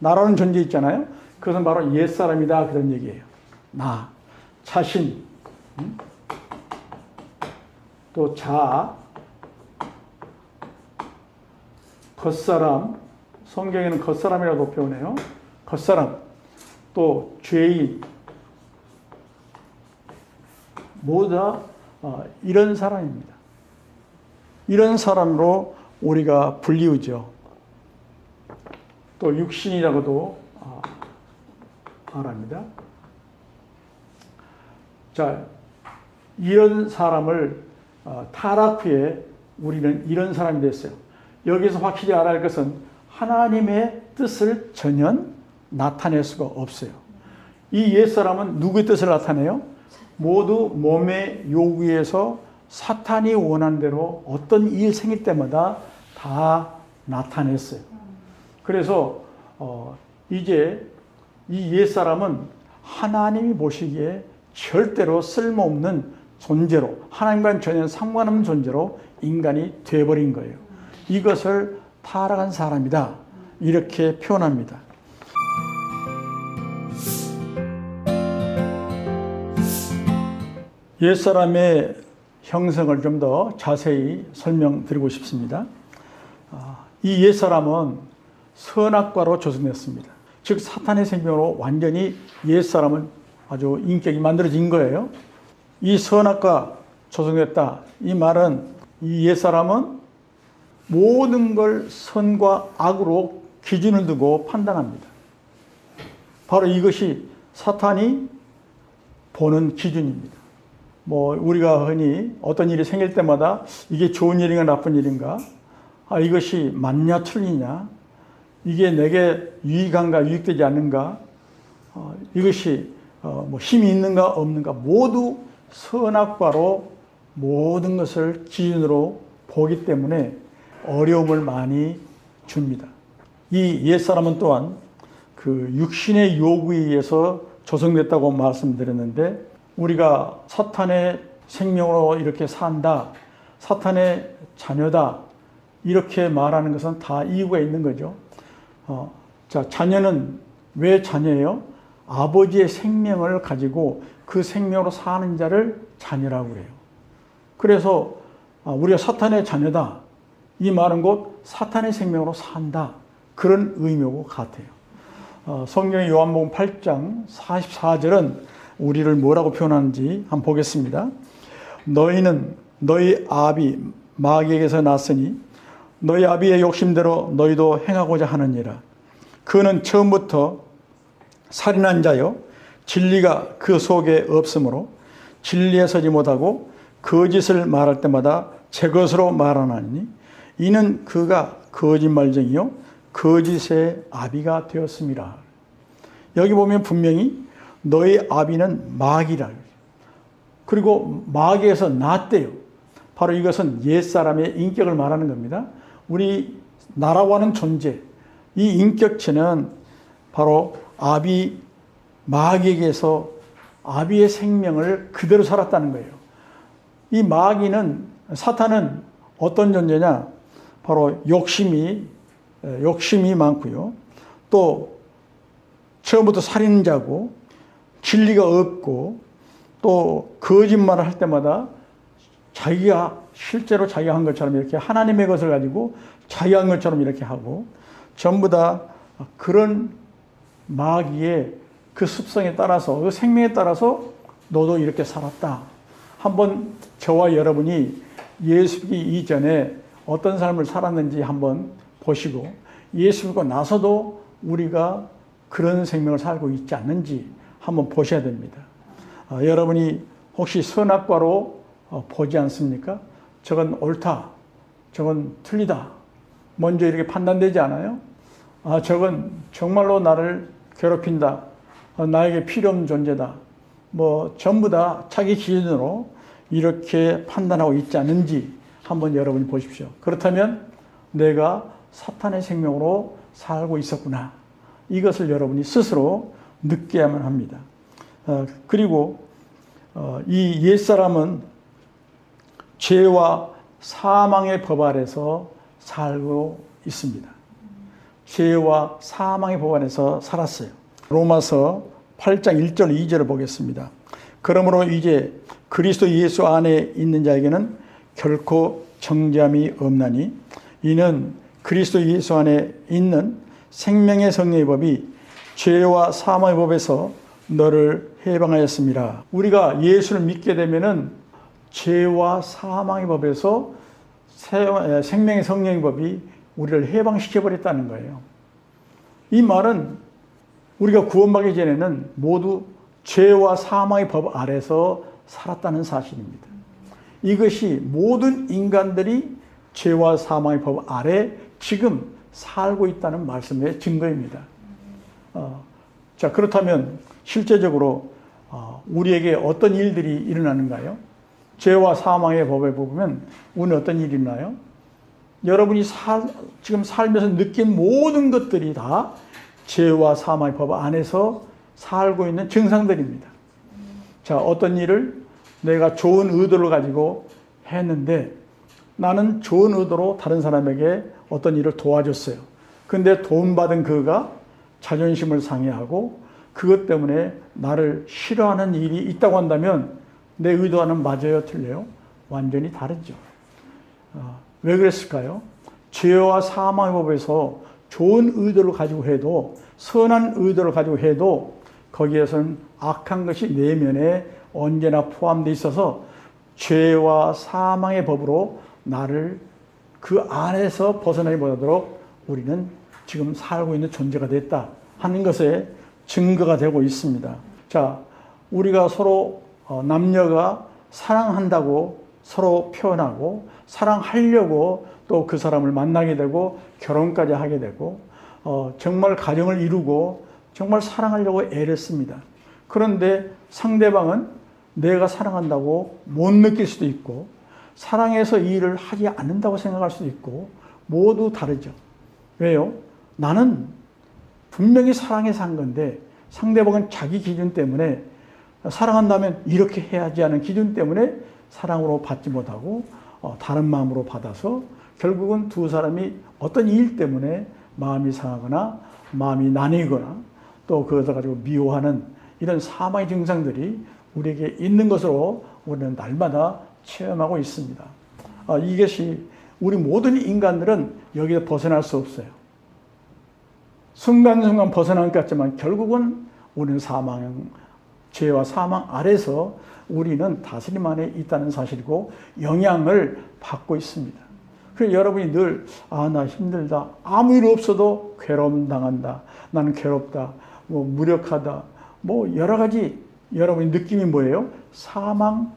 Speaker 1: 나라는 존재 있잖아요. 그것은 바로 옛사람이다 그런 얘기예요. 나, 자신, 또 자, 겉사람, 성경에는 겉사람이라고 표현해요. 겉사람, 또 죄인, 모두 다 이런 사람입니다. 이런 사람으로 우리가 불리우죠. 또 육신이라고도 말합니다. 자, 이런 사람을 타락 후에 우리는 이런 사람이 됐어요. 여기서 확실히 알아야 할 것은 하나님의 뜻을 전혀 나타낼 수가 없어요. 이 옛사람은 누구의 뜻을 나타내요? 모두 몸의 요구에서 사탄이 원하는 대로 어떤 일 생길 때마다 다 나타냈어요. 그래서 이제 이 옛사람은 하나님이 보시기에 절대로 쓸모없는 존재로, 하나님과는 전혀 상관없는 존재로 인간이 되어버린 거예요. 이것을 타락한 사람이다 이렇게 표현합니다. 옛사람의 형성을 좀 더 자세히 설명드리고 싶습니다. 이 옛사람은 선악과로 조성됐습니다. 즉 사탄의 생명으로 완전히 옛사람은 아주 인격이 만들어진 거예요. 이 선악과 조성됐다. 이 말은 이 옛사람은 모든 걸 선과 악으로 기준을 두고 판단합니다. 바로 이것이 사탄이 보는 기준입니다. 우리가 흔히 어떤 일이 생길 때마다 이게 좋은 일인가 나쁜 일인가, 이것이 맞냐 틀리냐, 이게 내게 유익한가 유익되지 않는가, 이것이 힘이 있는가 없는가, 모두 선악과로 모든 것을 기준으로 보기 때문에 어려움을 많이 줍니다. 이 옛사람은 또한 그 육신의 요구에 의해서 조성됐다고 말씀드렸는데, 우리가 사탄의 생명으로 이렇게 산다, 사탄의 자녀다, 이렇게 말하는 것은 다 이유가 있는 거죠. 자녀는 왜 자녀예요? 아버지의 생명을 가지고 그 생명으로 사는 자를 자녀라고 그래요. 그래서 우리가 사탄의 자녀다, 이 말은 곧 사탄의 생명으로 산다, 그런 의미하고 같아요. 성경의 요한복음 8장 44절은 우리를 뭐라고 표현하는지 한번 보겠습니다. 너희는 너희 아비 마귀에게서 났으니 너희 아비의 욕심대로 너희도 행하고자 하느니라. 그는 처음부터 살인한 자요 진리가 그 속에 없으므로 진리에 서지 못하고 거짓을 말할 때마다 제 것으로 말하나니 이는 그가 거짓말쟁이요 거짓의 아비가 되었습니다. 여기 보면 분명히 너희 아비는 마귀라. 그리고 마귀에서 났대요. 바로 이것은 옛사람의 인격을 말하는 겁니다. 우리 나라고 하는 존재, 이 인격체는 바로 아비 마귀에게서 아비의 생명을 그대로 살았다는 거예요. 이 마귀는, 사탄은 어떤 존재냐? 바로 욕심이 많고요. 또 처음부터 살인자고, 진리가 없고, 또 거짓말을 할 때마다 실제로 자기가 한 것처럼 이렇게 하나님의 것을 가지고 자기가 한 것처럼 이렇게 하고, 전부 다 그런 마귀의 그 습성에 따라서, 그 생명에 따라서 너도 이렇게 살았다. 한번 저와 여러분이 예수 믿기 이전에 어떤 삶을 살았는지 한번 보시고, 예수 믿고 나서도 우리가 그런 생명을 살고 있지 않는지 한번 보셔야 됩니다. 여러분이 혹시 선악과로 보지 않습니까? 저건 옳다, 저건 틀리다, 먼저 이렇게 판단되지 않아요? 저건 정말로 나를 괴롭힌다, 나에게 필요 없는 존재다, 전부 다 자기 기준으로 이렇게 판단하고 있지 않은지 한번 여러분이 보십시오. 그렇다면 내가 사탄의 생명으로 살고 있었구나, 이것을 여러분이 스스로 느껴야만 합니다. 그리고 이 옛사람은 죄와 사망의 법 아래서 살고 있습니다. 죄와 사망의 법 안에서 살았어요. 로마서 8장 1절 2절을 보겠습니다. 그러므로 이제 그리스도 예수 안에 있는 자에게는 결코 정죄함이 없나니 이는 그리스도 예수 안에 있는 생명의 성령의 법이 죄와 사망의 법에서 너를 해방하였습니다. 우리가 예수를 믿게 되면은 죄와 사망의 법에서 생명의 성령의 법이 우리를 해방시켜 버렸다는 거예요. 이 말은 우리가 구원받기 전에는 모두 죄와 사망의 법 아래서 살았다는 사실입니다. 이것이 모든 인간들이 죄와 사망의 법 아래 지금 살고 있다는 말씀의 증거입니다. 자, 그렇다면 실제적으로 우리에게 어떤 일들이 일어나는가요? 죄와 사망의 법에 보면 오늘 어떤 일이 있나요? 여러분이 지금 살면서 느낀 모든 것들이 다 죄와 사망의 법 안에서 살고 있는 증상들입니다. 자, 어떤 일을 내가 좋은 의도를 가지고 했는데 나는 좋은 의도로 다른 사람에게 어떤 일을 도와줬어요. 근데 돈 받은 그가 자존심을 상해하고 그것 때문에 나를 싫어하는 일이 있다고 한다면 내 의도와는 맞아요, 틀려요? 완전히 다르죠. 왜 그랬을까요? 죄와 사망의 법에서 좋은 의도를 가지고 해도, 선한 의도를 가지고 해도 거기에서는 악한 것이 내면에 언제나 포함되어 있어서 죄와 사망의 법으로 나를 그 안에서 벗어나지 못하도록 우리는 지금 살고 있는 존재가 됐다 하는 것에 증거가 되고 있습니다. 자, 우리가 서로 남녀가 사랑한다고 서로 표현하고 사랑하려고 또 그 사람을 만나게 되고 결혼까지 하게 되고 정말 가정을 이루고 정말 사랑하려고 애를 씁니다. 그런데 상대방은 내가 사랑한다고 못 느낄 수도 있고 사랑해서 이 일을 하지 않는다고 생각할 수도 있고 모두 다르죠. 왜요? 나는 분명히 사랑해서 한 건데 상대방은 자기 기준 때문에 사랑한다면 이렇게 해야지 하는 기준 때문에 사랑으로 받지 못하고 다른 마음으로 받아서 결국은 두 사람이 어떤 일 때문에 마음이 상하거나 마음이 나뉘거나 또 그것을 가지고 미워하는 이런 사망의 증상들이 우리에게 있는 것으로 우리는 날마다 체험하고 있습니다. 이것이 우리 모든 인간들은 여기서 벗어날 수 없어요. 순간순간 벗어난 것 같지만 결국은 우리는 죄와 사망 아래서 우리는 다스림 안에 있다는 사실이고 영향을 받고 있습니다. 그래서 여러분이 늘 나 힘들다. 아무 일 없어도 괴로움 당한다. 나는 괴롭다. 무력하다. 여러 가지 여러분이 느낌이 뭐예요? 사망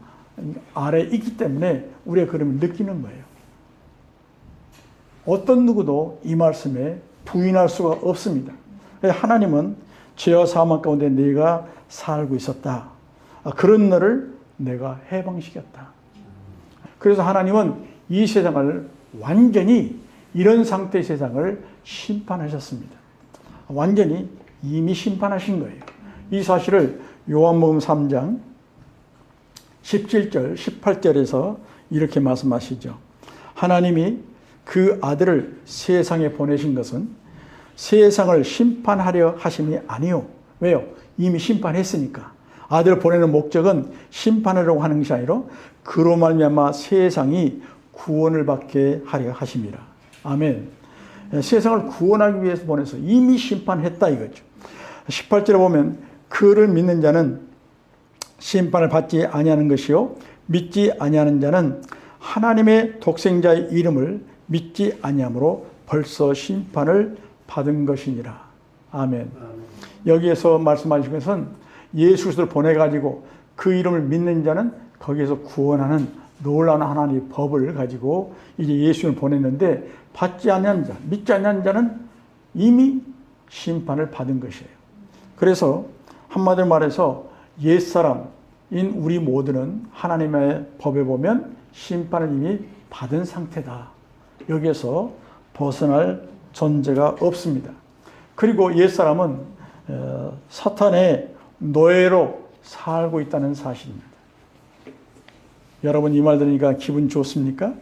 Speaker 1: 아래 있기 때문에 우리가 그러면 느끼는 거예요. 어떤 누구도 이 말씀에 부인할 수가 없습니다. 하나님은 죄와 사망 가운데 네가 살고 있었다. 그런 너를 내가 해방시켰다. 그래서 하나님은 이 세상을 완전히 이런 상태의 세상을 심판하셨습니다. 완전히 이미 심판하신 거예요. 이 사실을 요한복음 3장 17절, 18절에서 이렇게 말씀하시죠. 하나님이 그 아들을 세상에 보내신 것은 세상을 심판하려 하심이 아니요. 왜요? 이미 심판했으니까. 아들을 보내는 목적은 심판하려고 하는 것이 아니라 그로 말미암아 세상이 구원을 받게 하려 하심이라. 아멘. 세상을 구원하기 위해서 보내서 이미 심판했다 이거죠. 18절에 보면 그를 믿는 자는 심판을 받지 아니하는 것이요 믿지 아니하는 자는 하나님의 독생자의 이름을 믿지 아니함으로 벌써 심판을 받은 것이니라. 아멘. 여기에서 말씀하신 것은 예수 그리스도를 보내가지고 그 이름을 믿는 자는 거기에서 구원하는 놀라운 하나님의 법을 가지고 이제 예수를 보냈는데 받지 않는 자, 믿지 않는 자는 이미 심판을 받은 것이에요. 그래서 한마디로 말해서 옛사람인 우리 모두는 하나님의 법에 보면 심판을 이미 받은 상태다. 여기에서 벗어날 존재가 없습니다. 그리고 옛사람은 사탄의 노예로 살고 있다는 사실입니다. 여러분 이 말 들으니까 기분 좋습니까?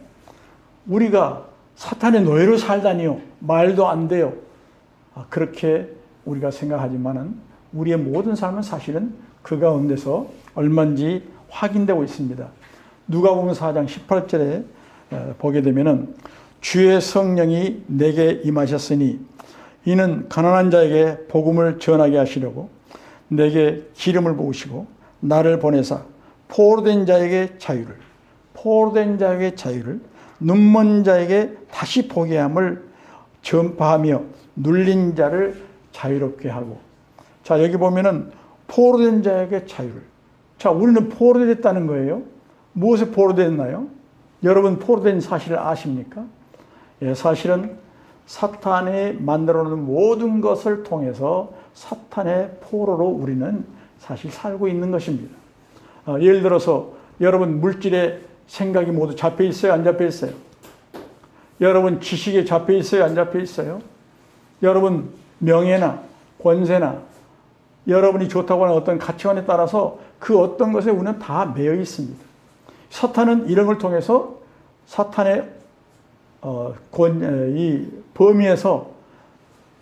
Speaker 1: 우리가 사탄의 노예로 살다니요. 말도 안 돼요. 그렇게 우리가 생각하지만은 우리의 모든 삶은 사실은 그 가운데서 얼마인지 확인되고 있습니다. 누가복음 4장 18절에 보게 되면은 주의 성령이 내게 임하셨으니 이는 가난한 자에게 복음을 전하게 하시려고 내게 기름을 부으시고 나를 보내사 포로된 자에게 자유를 눈먼 자에게 다시 보게 함을 전파하며 눌린 자를 자유롭게 하고. 자, 여기 보면은 포로된 자에게 자유를. 자, 우리는 포로됐다는 거예요. 무엇에 포로됐나요? 여러분 포로된 사실을 아십니까? 예, 사실은 사탄이 만들어 놓은 모든 것을 통해서 사탄의 포로로 우리는 사실 살고 있는 것입니다. 예를 들어서 여러분 물질의 생각이 모두 잡혀 있어요? 안 잡혀 있어요? 여러분 지식에 잡혀 있어요? 안 잡혀 있어요? 여러분 명예나 권세나 여러분이 좋다고 하는 어떤 가치관에 따라서 그 어떤 것에 우리는 다 매여 있습니다. 사탄은 이런 걸 통해서 사탄의 이 범위에서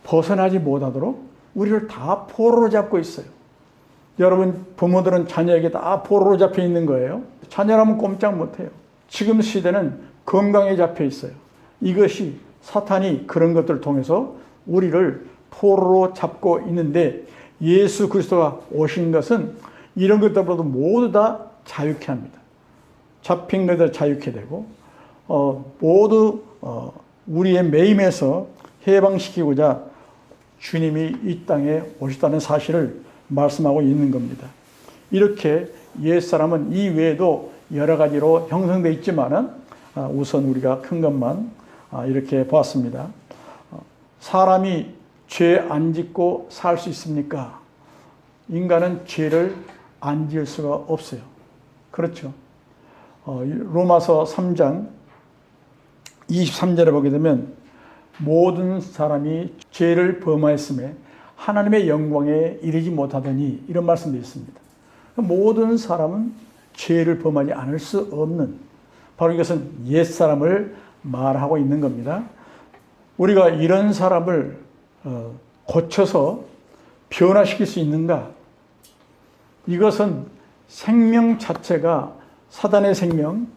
Speaker 1: 벗어나지 못하도록 우리를 다 포로로 잡고 있어요. 여러분 부모들은 자녀에게 다 포로로 잡혀 있는 거예요. 자녀라면 꼼짝 못해요. 지금 시대는 건강에 잡혀 있어요. 이것이 사탄이 그런 것들을 통해서 우리를 포로로 잡고 있는데 예수 그리스도가 오신 것은 이런 것들보다 모두 다 자유케 합니다. 잡힌 것들 자유케 되고 모두 우리의 매임에서 해방시키고자 주님이 이 땅에 오셨다는 사실을 말씀하고 있는 겁니다. 이렇게 옛사람은 이 외에도 여러 가지로 형성되어 있지만은 우선 우리가 큰 것만 이렇게 보았습니다. 사람이 죄 안 짓고 살 수 있습니까? 인간은 죄를 안 지을 수가 없어요. 그렇죠. 로마서 3장 23절에 보게 되면 모든 사람이 죄를 범하였음에 하나님의 영광에 이르지 못하더니 이런 말씀도 있습니다. 모든 사람은 죄를 범하지 않을 수 없는, 바로 이것은 옛사람을 말하고 있는 겁니다. 우리가 이런 사람을 고쳐서 변화시킬 수 있는가? 이것은 생명 자체가 사단의 생명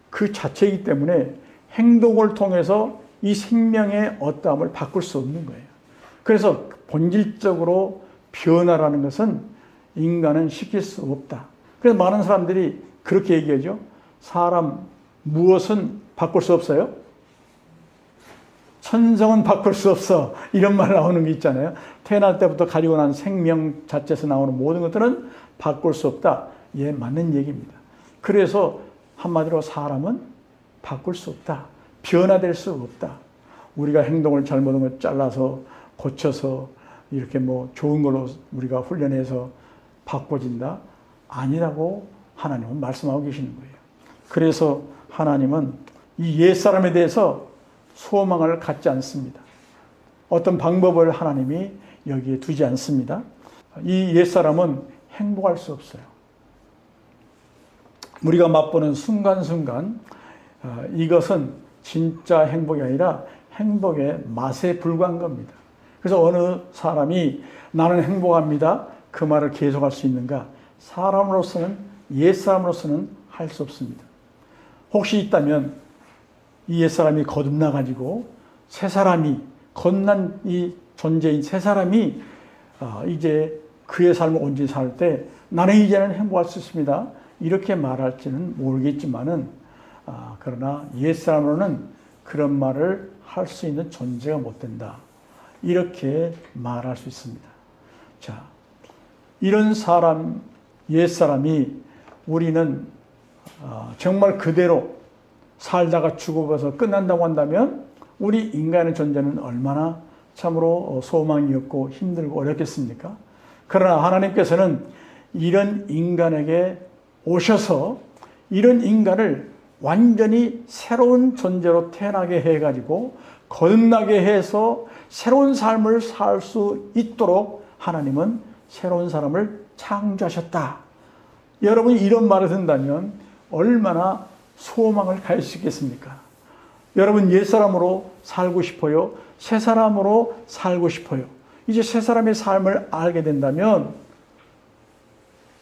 Speaker 1: 그 자체이기 때문에 행동을 통해서 이 생명의 어떠함을 바꿀 수 없는 거예요. 그래서 본질적으로 변화라는 것은 인간은 시킬 수 없다. 그래서 많은 사람들이 그렇게 얘기하죠. 사람 무엇은 바꿀 수 없어요? 천성은 바꿀 수 없어. 이런 말 나오는 게 있잖아요. 태어날 때부터 가지고 난 생명 자체에서 나오는 모든 것들은 바꿀 수 없다. 예, 맞는 얘기입니다. 그래서 한마디로 사람은 바꿀 수 없다. 변화될 수 없다. 우리가 행동을 잘못한 걸 잘라서 고쳐서 이렇게 좋은 걸로 우리가 훈련해서 바꿔진다? 아니라고 하나님은 말씀하고 계시는 거예요. 그래서 하나님은 이 옛사람에 대해서 소망을 갖지 않습니다. 어떤 방법을 하나님이 여기에 두지 않습니다. 이 옛사람은 행복할 수 없어요. 우리가 맛보는 순간순간 이것은 진짜 행복이 아니라 행복의 맛에 불과한 겁니다. 그래서 어느 사람이 나는 행복합니다. 그 말을 계속할 수 있는가? 사람으로서는, 옛사람으로서는 할 수 없습니다. 혹시 있다면 이 옛사람이 거듭나가지고 새 사람이, 거듭난 이 존재인 새 사람이 이제 그의 삶을 온전히 살 때 나는 이제는 행복할 수 있습니다. 이렇게 말할지는 모르겠지만은 그러나 옛사람으로는 그런 말을 할 수 있는 존재가 못 된다. 이렇게 말할 수 있습니다. 자, 이런 사람, 옛사람이 우리는 정말 그대로 살다가 죽어가서 끝난다고 한다면 우리 인간의 존재는 얼마나 참으로 소망이 없고 힘들고 어렵겠습니까? 그러나 하나님께서는 이런 인간에게 오셔서 이런 인간을 완전히 새로운 존재로 태어나게 해가지고 거듭나게 해서 새로운 삶을 살 수 있도록 하나님은 새로운 사람을 창조하셨다. 여러분이 이런 말을 듣는다면 얼마나 소망을 가질 수 있겠습니까? 여러분 옛사람으로 살고 싶어요? 새 사람으로 살고 싶어요? 이제 새 사람의 삶을 알게 된다면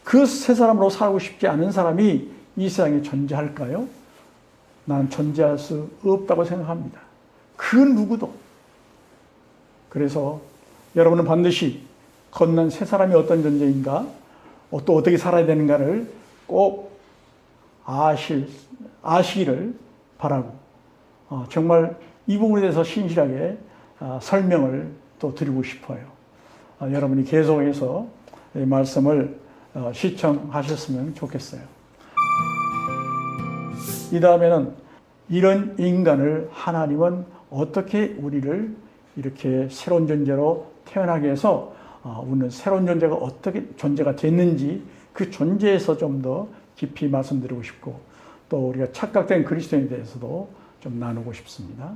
Speaker 1: 그 새 사람으로 살고 싶지 않은 사람이 이 세상에 존재할까요? 나는 존재할 수 없다고 생각합니다. 그 누구도. 그래서 여러분은 반드시 거듭난 새 사람이 어떤 존재인가, 또 어떻게 살아야 되는가를 꼭 아시기를 바라고 정말 이 부분에 대해서 신실하게 설명을 또 드리고 싶어요. 여러분이 계속해서 이 말씀을 시청하셨으면 좋겠어요. 이 다음에는 이런 인간을 하나님은 어떻게 우리를 이렇게 새로운 존재로 태어나게 해서 우리는 새로운 존재가 어떻게 존재가 됐는지 그 존재에서 좀 더 깊이 말씀드리고 싶고 또 우리가 착각된 그리스도인에 대해서도 좀 나누고 싶습니다.